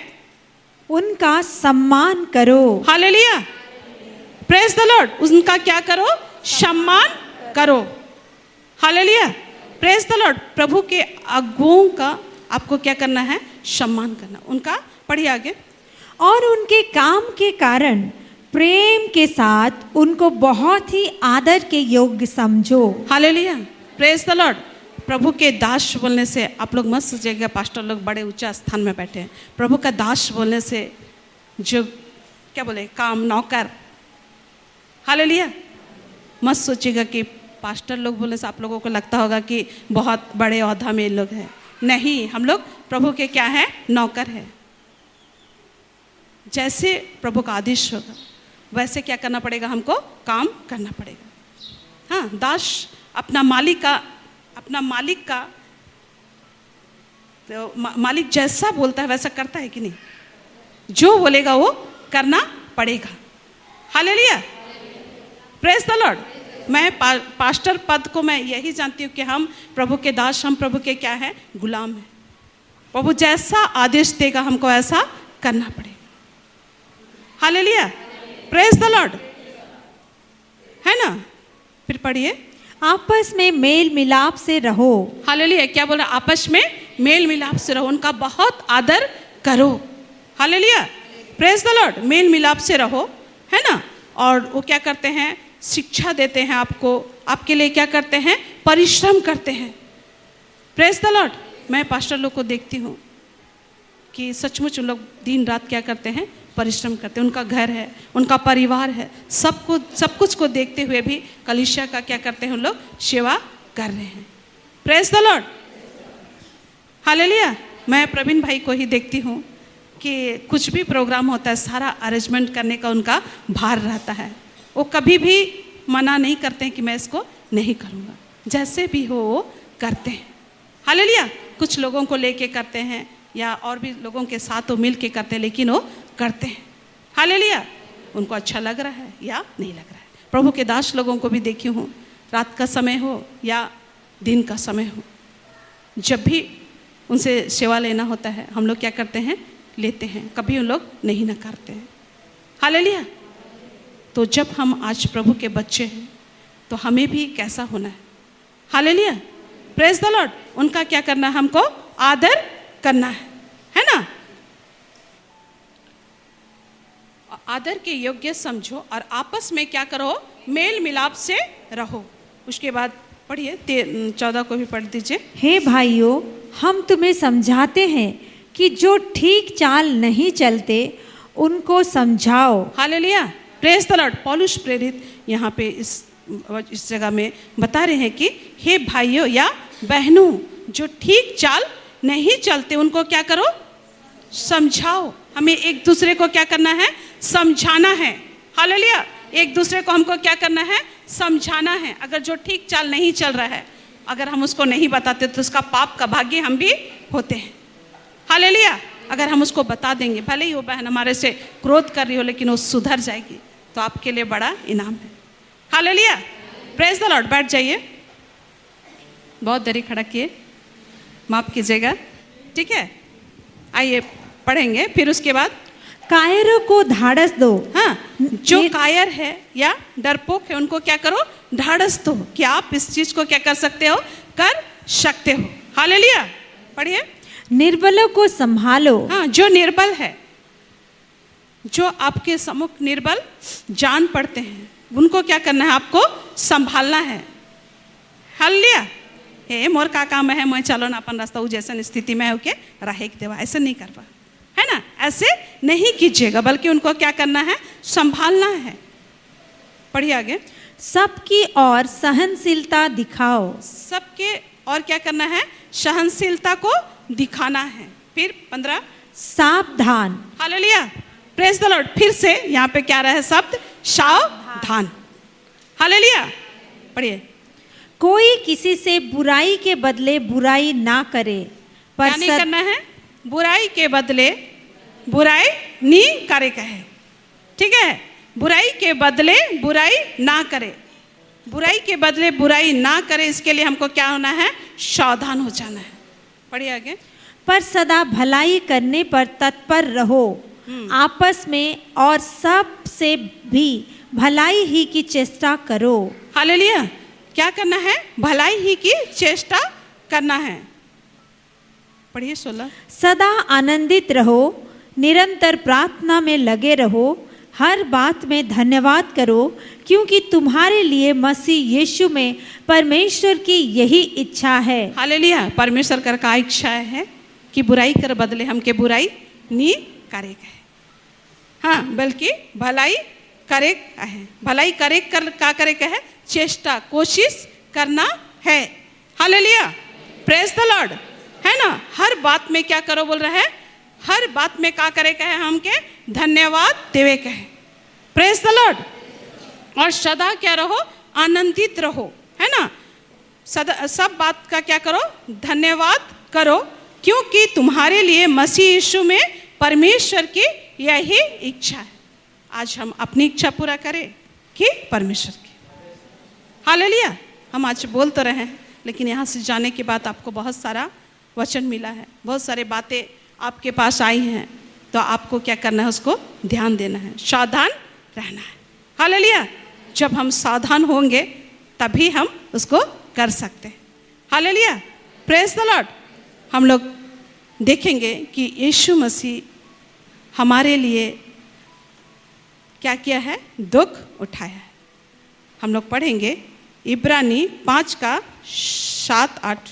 उनका सम्मान करो। हालेलुया। Praise the Lord. उनका क्या करो, सम्मान करो। हालेलुया। Praise the Lord. प्रभु के अगुओं का आपको क्या करना है, सम्मान करना उनका। पढ़िए आगे। और उनके काम के कारण प्रेम के साथ उनको बहुत ही आदर के योग्य समझो। हालेलुया। Praise the Lord. प्रभु के दास बोलने से आप लोग मत सोचिएगा पास्टर लोग बड़े ऊंचा स्थान में बैठे हैं। प्रभु का दास बोलने से जो क्या बोले, काम नौकर। हालेलुया। मत सोचिएगा कि पास्टर लोग बोलने से आप लोगों को लगता होगा कि बहुत बड़े ओहदा में लोग हैं। नहीं, हम लोग प्रभु के क्या है, नौकर है। जैसे प्रभु का आदेश होगा वैसे क्या करना पड़ेगा, हमको काम करना पड़ेगा। हाँ, दास अपना मालिक का तो मालिक जैसा बोलता है वैसा करता है कि नहीं, जो बोलेगा वो करना पड़ेगा। हालेलुया। Praise the Lord. मैं पास्टर पद को मैं यही जानती हूँ कि हम प्रभु के दास, हम प्रभु के क्या है, गुलाम है। प्रभु जैसा आदेश देगा हमको ऐसा करना पड़ेगा। हालेलुया। प्रेज द लॉर्ड, है ना। फिर पढ़िए। आपस में मेल मिलाप से रहो। हालेलुया। क्या बोला, आपस में मेल मिलाप से रहो, उनका बहुत आदर करो। हालेलुया। Praise the Lord. मेल मिलाप से रहो, है ना। और वो क्या करते हैं, शिक्षा देते हैं आपको, आपके लिए क्या करते हैं, परिश्रम करते हैं। Praise the Lord. मैं पास्टर लोग को देखती हूँ कि सचमुच उन लोग दिन रात क्या करते हैं, परिश्रम करते हैं। उनका घर है, उनका परिवार है, सब कुछ को देखते हुए भी कलीसिया का क्या करते हैं, उन लोग सेवा कर रहे हैं। Praise the Lord. हालेलुया। मैं प्रवीण भाई को ही देखती हूँ कि कुछ भी प्रोग्राम होता है सारा अरेंजमेंट करने का उनका भार रहता है। वो कभी भी मना नहीं करते हैं कि मैं इसको नहीं करूँगा, जैसे भी हो वो करते हैं। हालेलुया। कुछ लोगों को लेके करते हैं या और भी लोगों के साथ वो मिल के करते हैं, लेकिन वो करते हैं। हालेलुया। उनको अच्छा लग रहा है या नहीं लग रहा है। प्रभु के दास लोगों को भी देखी हूँ, रात का समय हो या दिन का समय हो, जब भी उनसे सेवा लेना होता है हम लोग क्या करते हैं, लेते हैं, कभी उन लोग नहीं नकारते हैं। हालेलुया। तो जब हम आज प्रभु के बच्चे हैं तो हमें भी कैसा होना है। हालेलुया। Praise the Lord. उनका क्या करना है, हमको आदर करना है ना। आदर के योग्य समझो और आपस में क्या करो, मेल मिलाप से रहो। उसके बाद पढ़िए 14 को भी पढ़ दीजिए। हे भाइयों, हम तुम्हें समझाते हैं कि जो ठीक चाल नहीं चलते उनको समझाओ। हालेलुया। Praise the Lord. पौलुस प्रेरित यहाँ पे इस जगह में बता रहे हैं कि हे भाइयों या बहनों, जो ठीक चाल नहीं चलते उनको क्या करो, समझाओ। हमें एक दूसरे को क्या करना है, समझाना है। हालेलुया। एक दूसरे को हमको क्या करना है, समझाना है। अगर जो ठीक चाल नहीं चल रहा है, अगर हम उसको नहीं बताते तो उसका पाप का भागी हम भी होते हैं। हालेलुया। अगर हम उसको बता देंगे, भले ही वो बहन हमारे से क्रोध कर रही हो लेकिन वो सुधर जाएगी, तो आपके लिए बड़ा इनाम है। हालेलुया। Praise the Lord. बैठ जाइए। बहुत देरी खड़ा किए, माफ कीजिएगा, ठीक है। आइए पढ़ेंगे, फिर उसके बाद कायरों को धाड़स दो। हाँ, जो कायर है या डरपोक है उनको क्या करो, ढाढ़स दो कि आप इस चीज को क्या कर सकते हो, कर सकते हो। हालेलुया, पढ़िए। निर्बलों को संभालो। हाँ, जो निर्बल है, जो आपके सम्मुख निर्बल जान पड़ते हैं, उनको क्या करना है, आपको संभालना है। हालेलुया। हे मोर का काम है, मैं चलो ना अपन रास्ता जैसन स्थिति में होके रहे देवा, ऐसा नहीं करवा, है ना, ऐसे नहीं कीजिएगा, बल्कि उनको क्या करना है, संभालना है। पढ़िए आगे। सबकी ओर सहनशीलता दिखाओ। सबके और क्या करना है, सहनशीलता को दिखाना है। फिर 15 सावधान। Hallelujah, praise the Lord. फिर से यहाँ पे क्या रहा है शब्द, सावधान। हालेलुया, पढ़िए। कोई किसी से बुराई के बदले बुराई ना करे, पर क्या नहीं करना है, बुराई के बदले बुराई नहीं करे कहे, ठीक है। बुराई के बदले बुराई ना करे, बुराई के बदले बुराई ना करे, इसके लिए हमको क्या होना है, सावधान हो जाना है। पढ़िए आगे। पर सदा भलाई करने पर तत्पर रहो, आपस में और सब से भी भलाई ही की चेष्टा करो। हालेलुया, क्या करना है, भलाई ही की चेष्टा करना है। पढ़िए 16। सदा आनंदित रहो, निरंतर प्रार्थना में लगे रहो, हर बात में धन्यवाद करो, क्योंकि तुम्हारे लिए मसीह यीशु में परमेश्वर की यही इच्छा है। हालेलुया, परमेश्वर कर का इच्छा है कि बुराई कर बदले हम के बुराई नहीं करेगा, हाँ, बल्कि भलाई करे है। भलाई करे कर का करे का है, चेष्टा, कोशिश करना है। हालेलुया, प्रेज द लॉर्ड, है ना। हर बात में क्या करो बोल रहा है, हर बात में क्या करे का है, हमके धन्यवाद देवे का है। Praise the Lord. और सदा क्या रहो, आनंदित रहो, है ना। सदा सब बात का क्या करो, धन्यवाद करो, क्योंकि तुम्हारे लिए मसीह यीशु में परमेश्वर की यही इच्छा है। आज हम अपनी इच्छा पूरा करें कि परमेश्वर की। हालेलुया, हम आज बोल तो रहे हैं, लेकिन यहाँ से जाने के बाद आपको बहुत सारा वचन मिला है, बहुत सारे बातें आपके पास आई हैं, तो आपको क्या करना है, उसको ध्यान देना है, सावधान रहना है। हालेलुया, जब हम सावधान होंगे तभी हम उसको कर सकते हैं। Hallelujah, praise the Lord. हम लोग देखेंगे कि यीशु मसीह हमारे लिए क्या किया है, दुख उठाया है। हम लोग पढ़ेंगे इब्रानी 5 का 7-8।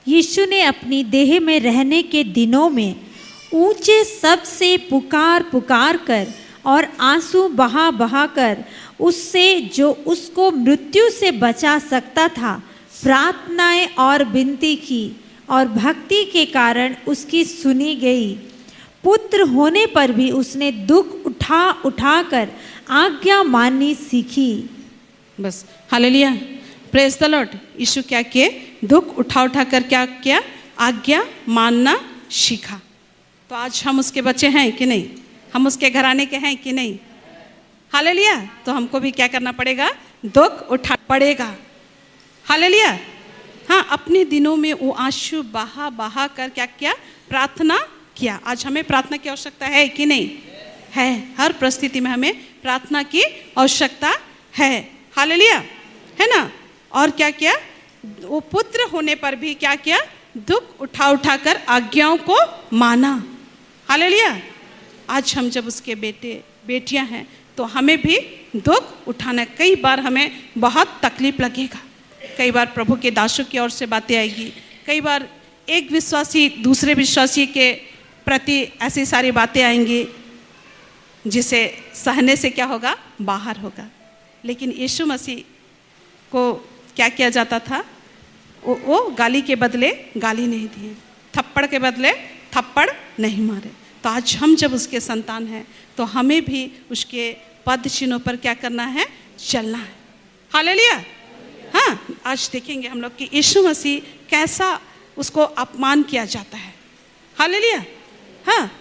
यीशु ने अपनी देह में रहने के दिनों में ऊंचे शब्द से पुकार पुकार कर और आंसू बहा बहा कर उससे जो उसको मृत्यु से बचा सकता था प्रार्थनाएं और विनती की, और भक्ति के कारण उसकी सुनी गई। पुत्र होने पर भी उसने दुख उठा उठा कर आज्ञा माननी सीखी। बस। Hallelujah, praise the Lord. Yeshu क्या किए, दुख उठा उठा कर क्या किया, आज्ञा मानना सीखा। तो आज हम उसके बच्चे हैं कि नहीं, हम उसके घराने के हैं कि नहीं। हालेलुया, तो हमको भी क्या करना पड़ेगा, दुख उठा पड़ेगा। हालेलुया, हाँ, अपने दिनों में वो आंसू बहा बहा कर क्या किया, प्रार्थना किया। आज हमें प्रार्थना की आवश्यकता है कि नहीं, है। हर परिस्थिति में हमें प्रार्थना की आवश्यकता है। हालेलुया, है ना। और क्या किया, वो पुत्र होने पर भी क्या किया, दुख उठा उठा कर आज्ञाओं को माना। हालेलुया, आज हम जब उसके बेटे बेटियां हैं तो हमें भी दुख उठाना। कई बार हमें बहुत तकलीफ लगेगा, कई बार प्रभु के दासों की ओर से बातें आएगी, कई बार एक विश्वासी दूसरे विश्वासी के प्रति ऐसी सारी बातें आएंगी जिसे सहने से क्या होगा, बाहर होगा। लेकिन यीशु मसीह को क्या किया जाता था, वो गाली के बदले गाली नहीं दिए, थप्पड़ के बदले थप्पड़ नहीं मारे। तो आज हम जब उसके संतान हैं तो हमें भी उसके पद चिन्हों पर क्या करना है, चलना है। हालेलुया, हाँ। आज देखेंगे हम लोग कि यीशु मसीह कैसा उसको अपमान किया जाता है। हालेलुया, हाँ,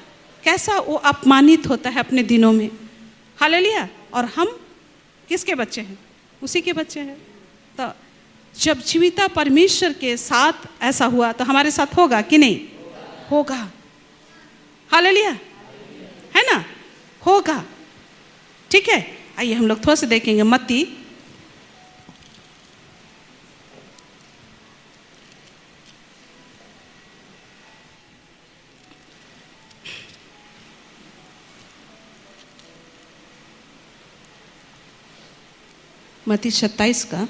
कैसा वो अपमानित होता है अपने दिनों में। हालेलुया, और हम किसके बच्चे हैं, उसी के बच्चे हैं। तो जब जीविता परमेश्वर के साथ ऐसा हुआ तो हमारे साथ होगा कि नहीं? होगा। हालेलुया, है ना? होगा। ठीक है, आइए हम लोग थोड़ा सा देखेंगे मत्ती मत्ती 27 का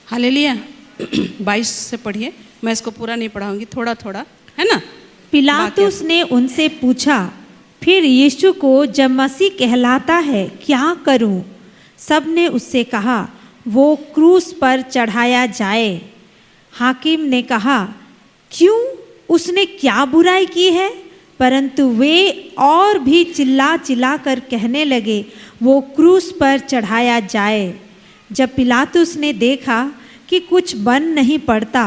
हालेलुया 22 से पढ़िए। मैं इसको पूरा नहीं पढ़ाऊंगी, थोड़ा थोड़ा, है ना? पिलातुस ने उनसे पूछा, फिर यीशु को जब मसीह कहलाता है क्या करूं? सबने उससे कहा, वो क्रूस पर चढ़ाया जाए। हाकिम ने कहा, क्यों? उसने क्या बुराई की है? परंतु वे और भी चिल्ला चिल्ला कर कहने लगे, वो क्रूस पर चढ़ाया जाए। जब पिलातुस ने देखा कि कुछ बन नहीं पड़ता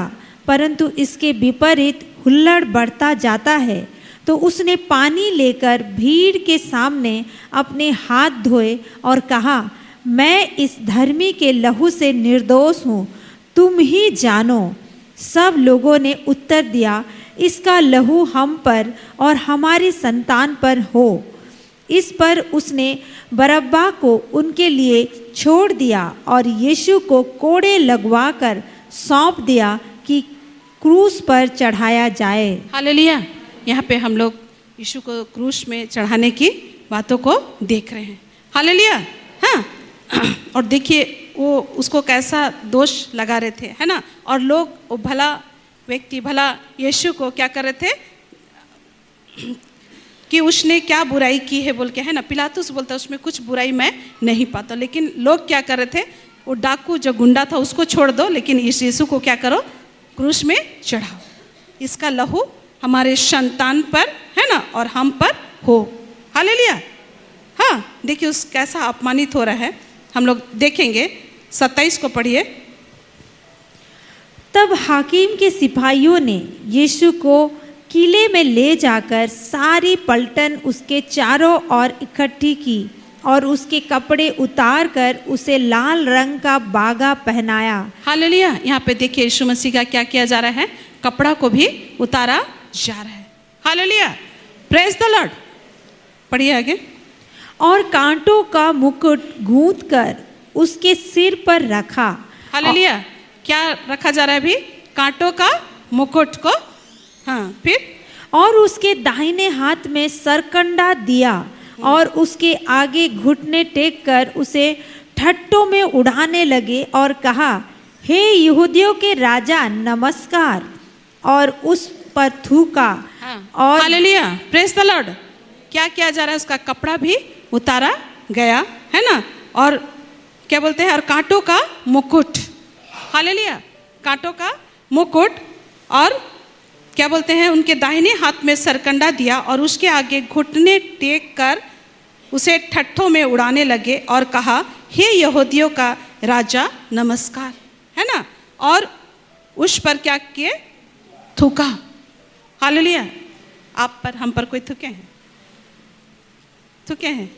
परंतु इसके विपरीत हुल्लड़ बढ़ता जाता है, तो उसने पानी लेकर भीड़ के सामने अपने हाथ धोए और कहा, मैं इस धर्मी के लहू से निर्दोष हूँ, तुम ही जानो। सब लोगों ने उत्तर दिया, इसका लहू हम पर और हमारी संतान पर हो। इस पर उसने बरअब्बा को उनके लिए छोड़ दिया और यीशु को कोड़े लगवाकर सौंप दिया कि क्रूस पर चढ़ाया जाए। हालेलुया, यहाँ पे हम लोग यीशु को क्रूस में चढ़ाने की बातों को देख रहे हैं। हालेलुया, हाँ। और देखिए वो उसको कैसा दोष लगा रहे थे, है ना? और लोग वो भला व्यक्ति, भला यीशु को क्या कर रहे थे कि उसने क्या बुराई की है बोल के, है ना? पिलातुस बोलता उसमें कुछ बुराई मैं नहीं पाता, लेकिन लोग क्या कर रहे थे, वो डाकू जो गुंडा था उसको छोड़ दो, लेकिन इस यीशु को क्या करो, क्रूस में चढ़ाओ। इसका लहू हमारे संतान पर, है ना, और हम पर हो। हालेलुया, हाँ। देखिए उस कैसा अपमानित हो रहा है, हम लोग देखेंगे। 27 को पढ़िए। तब हाकिम के सिपाहियों ने यीशु को किले में ले जाकर सारी पलटन उसके चारों ओर इकट्ठी की और उसके कपड़े उतार कर उसे लाल रंग का बागा पहनाया। हालेलुया, यहाँ पे देखिए यीशु मसीह का क्या किया जा रहा है, कपड़ा को भी उतारा जा रहा है। Hallelujah, praise the Lord. पढ़िए आगे। और कांटों का मुकुट गूंथ कर उसके सिर पर रखा। हालेलुया, क्या रखा जा रहा है अभी? कांटों का मुकुट को, हाँ। फिर और उसके दाहिने हाथ में सरकंडा दिया और उसके आगे घुटने टेक कर उसे ठट्टों में उड़ाने लगे और कहा, हे यहूदियों के राजा नमस्कार। और उस पर थूका। हाँ। और हालेलुया, प्रेज द लॉर्ड। क्या किया जा रहा है? उसका कपड़ा भी उतारा गया, है ना? और क्या बोलते हैं, और कांटों का मुकुट। हालेलुया, कांटों का मुकुट, और क्या बोलते हैं, उनके दाहिने हाथ में सरकंडा दिया और उसके आगे घुटने टेक कर उसे ठट्ठों में उड़ाने लगे और कहा, हे यहूदियों का राजा नमस्कार, है ना? और उस पर क्या किए? थूका। हालेलुया, आप पर, हम पर कोई थूके हैं? थूके हैं?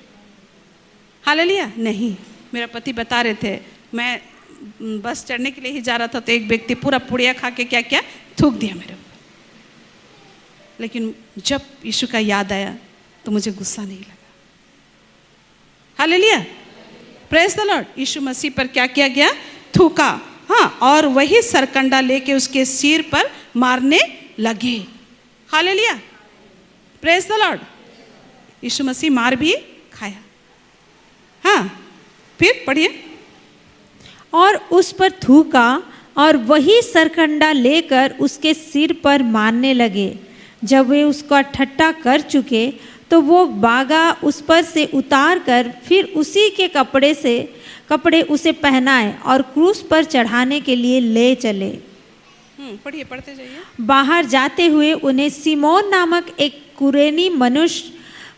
हालेलुया, नहीं। मेरा पति बता रहे थे, मैं बस चढ़ने के लिए ही जा रहा था तो एक व्यक्ति पूरा पुड़िया खा के क्या किया, थूक दिया मेरे ऊपर। लेकिन जब यीशु का याद आया तो मुझे गुस्सा नहीं लगा। Hallelujah, praise the Lord. Yeshu Masih पर क्या किया गया? थूका, हाँ। और वही सरकंडा लेके उसके सिर पर मारने लगे। Hallelujah, praise the Lord. Yeshu Masih मार भी खाया, हाँ। फिर पढ़िए। और उस पर थूका और वही सरकंडा लेकर उसके सिर पर मारने लगे। जब वे उसका ठट्टा कर चुके तो वो बागा उस पर से उतार कर फिर उसी के कपड़े उसे पहनाए और क्रूस पर चढ़ाने के लिए ले चले। पढ़िए, पढ़ते जाइए। बाहर जाते हुए उन्हें सिमोन नामक एक कुरेनी मनुष्य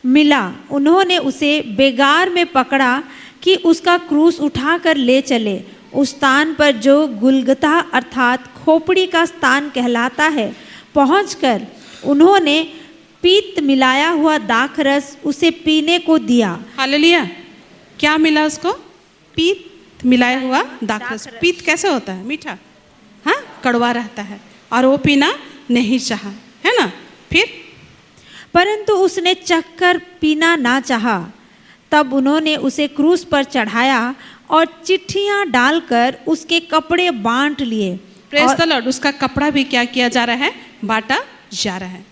मिला। उन्होंने उसे बेगार में पकड़ा कि उसका क्रूस उठाकर ले चले। उस स्थान पर जो गुलगता अर्थात खोपड़ी का स्थान कहलाता है पहुंचकर उन्होंने पीत मिलाया हुआ दाखरस उसे पीने को दिया। हालेलुया। क्या मिला उसको? पीत मिलाया हुआ दाखरस। पीत कैसे होता है? मीठा, हाँ, कड़वा रहता है, और वो पीना नहीं चाहा, है ना। फिर परंतु उसने चखकर पीना ना चाहा। तब उन्होंने उसे क्रूस पर चढ़ाया और चिट्ठियां डालकर उसके कपड़े बांट लिए। Praise the Lord. उसका कपड़ा भी क्या किया जा रहा है? बांटा जा रहा है।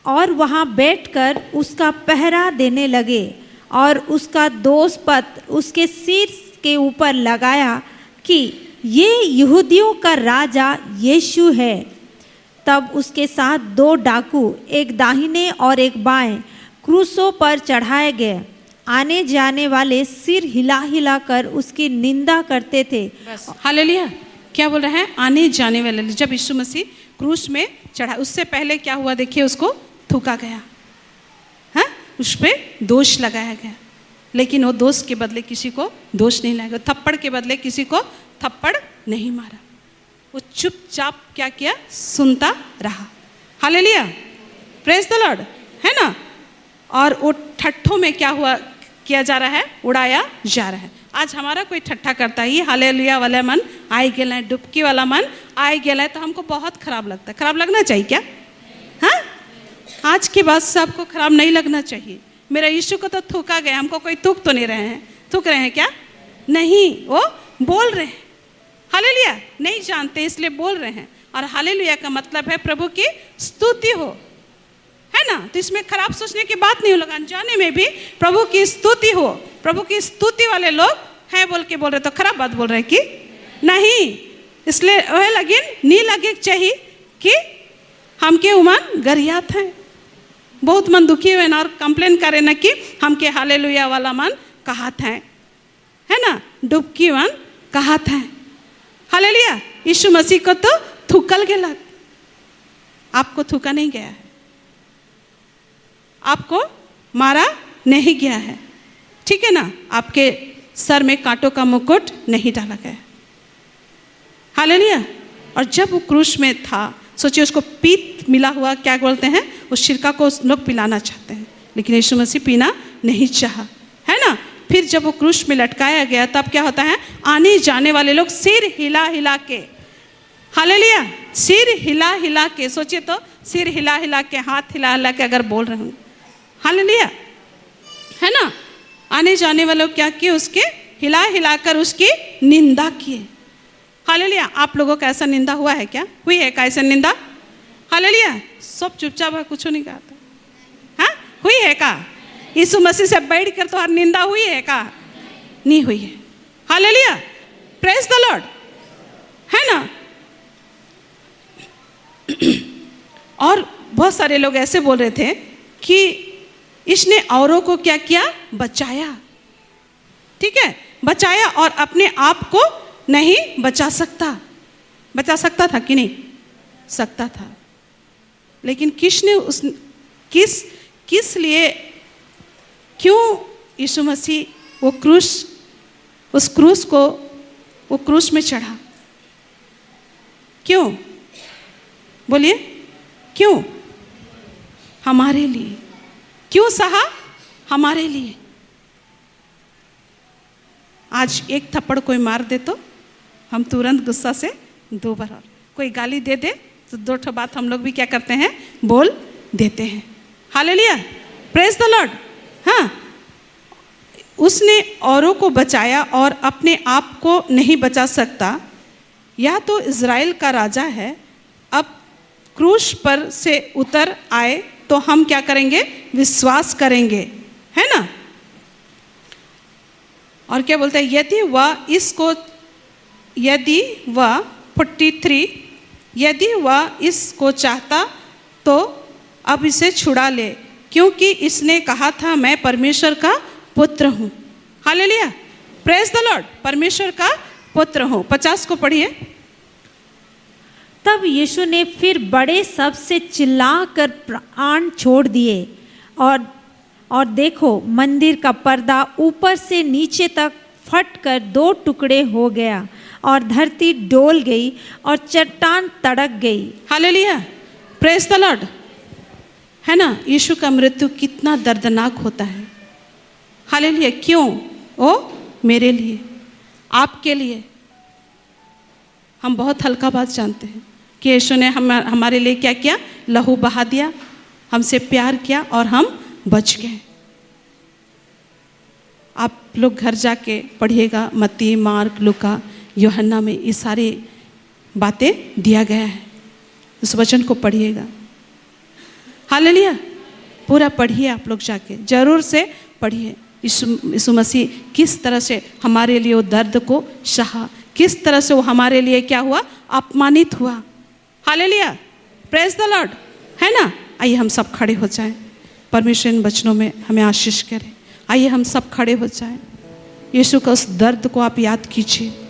और वहां बैठकर उसका पहरा देने लगे और उसका दोष पत्र उसके सिर के ऊपर लगाया कि ये यहूदियों का राजा यीशु है। तब उसके साथ 2 डाकू, एक दाहिने और एक बाएं, क्रूसों पर चढ़ाए गए। आने जाने वाले सिर हिला हिला कर उसकी निंदा करते थे। हालेलुया। क्या बोल रहा है? आने जाने वाले। जब यीशु मसीह क्रूस में चढ़ा, उससे पहले क्या हुआ? देखिए, उसको थूका गया, हाँ, उस पर दोष लगाया गया, लेकिन वो दोष के बदले किसी को दोष नहीं लगाया, थप्पड़ के बदले किसी को थप्पड़ नहीं मारा। वो चुपचाप क्या किया? सुनता रहा। हालेलुया। प्रेज द लॉर्ड, है ना। और वो ठट्ठों में क्या हुआ? किया जा रहा है? उड़ाया जा रहा है। आज हमारा कोई ठट्ठा करता है, ये हालेलुया वाला मन आए गेला है, डुबकी वाला मन आए गेला है, तो हमको बहुत खराब लगता है। खराब लगना चाहिए क्या? हाँ, आज के बाद से आपको खराब नहीं लगना चाहिए। मेरा यीशु को तो थूका गया, हमको कोई थूक तो नहीं रहे हैं। थूक रहे हैं क्या? नहीं, वो बोल रहे हैं। हालेलुया। नहीं जानते इसलिए बोल रहे हैं। और हालेलुया का मतलब है प्रभु की स्तुति हो, है ना। तो इसमें खराब सोचने की बात नहीं हो, लगा जाने में भी प्रभु की स्तुति हो। प्रभु की स्तुति वाले लोग हैं बोल के बोल रहे, तो खराब बात बोल रहे कि नहीं। इसलिए वह लगिन नहीं लगे चाहिए कि हमके उमन गरियात हैं। बहुत मन दुखी हुए ना और कंप्लेन करे ना कि हमके हालेलुया वाला मन कहत है ना, डुबकी मन कहत है। हालेलुया। यीशु मसीह को तो थूकल गया, आपको थूका नहीं गया है, आपको मारा नहीं गया है, ठीक है ना। आपके सर में कांटों का मुकुट नहीं डाला गया। हालेलुया। और जब वो क्रूस में था, सोचिए, उसको पीत मिला हुआ क्या बोलते हैं, उस सिरका को उस लोग पिलाना चाहते हैं, लेकिन यीशु मसीह पीना नहीं चाहा, है ना। फिर जब वो क्रूस में लटकाया गया, तब क्या होता है? आने जाने वाले लोग सिर हिला हिला के, हालेलुया, सिर हिला हिला के, सोचिए तो, सिर हिला हिला के, हाथ हिला हिला के अगर बोल रहे होंगे, हालेलुया, है ना। आने जाने वाले लोग क्या किए? उसके हिला हिलाकर उसकी निंदा किए। हालेलुया। आप लोगों का ऐसा निंदा हुआ है क्या? हुई है का ऐसा निंदा? हालेलुया। सब चुपचाप है, कुछ नहीं कहा था, हाँ, हुई है का? यीशु मसीह से बैठ कर तो हर निंदा हुई है का? नहीं हुई है। हालेलुया। प्रेज द लॉर्ड, है ना। और बहुत सारे लोग ऐसे बोल रहे थे कि इसने औरों को क्या किया? बचाया, ठीक है, बचाया, और अपने आप को नहीं बचा सकता। बचा सकता था कि नहीं? सकता था, लेकिन किसने किस लिए, क्यों यीशु मसीह वो उस क्रूस में चढ़ा? क्यों? बोलिए, क्यों? हमारे लिए। क्यों सहा? हमारे लिए। आज एक थप्पड़ कोई मार दे तो हम तुरंत गुस्सा से 2 बार, और कोई गाली दे दे तो 2 ठो बात हम लोग भी क्या करते हैं? बोल देते हैं। हालेलुया। Praise the Lord. हाँ, उसने औरों को बचाया और अपने आप को नहीं बचा सकता। या तो इज़राइल का राजा है, अब क्रूस पर से उतर आए तो हम क्या करेंगे? विश्वास करेंगे, है ना। और क्या बोलते हैं? यदि वह 43, यदि वह इसको चाहता तो अब इसे छुड़ा ले, क्योंकि इसने कहा था मैं परमेश्वर का पुत्र हूँ। हालेलुया। Praise the Lord. परमेश्वर का पुत्र हूँ। 50 को पढ़िए। तब यीशु ने फिर बड़े शब्द से चिल्लाकर प्राण छोड़ दिए, और देखो, मंदिर का पर्दा ऊपर से नीचे तक फटकर 2 टुकड़े हो गया, और धरती डोल गई और चट्टान तड़क गई। हालेलुया। प्रेज द लॉर्ड, है ना। यीशु का मृत्यु कितना दर्दनाक होता है। हालेलुया। क्यों? ओ मेरे लिए, आपके लिए। हम बहुत हल्का बात जानते हैं कि यीशु ने हमारे लिए क्या किया? लहू बहा दिया, हमसे प्यार किया और हम बच गए। आप लोग घर जाके पढ़िएगा, मत्ती, मार्क, लूका, यूहन्ना में ये सारी बातें दिया गया है। उस वचन को पढ़िएगा। हालेलुया। पूरा पढ़िए, आप लोग जाके जरूर से पढ़िए। यीशु मसीह किस तरह से हमारे लिए वो दर्द को सहा, किस तरह से वो हमारे लिए क्या हुआ? अपमानित हुआ। हालेलुया। प्रेज द लॉर्ड, है ना। आइए हम सब खड़े हो जाएं, परमेश्वर इन वचनों में हमें आशीष करे। आइए हम सब खड़े हो जाएं। यीशु का उस दर्द को आप याद कीजिए।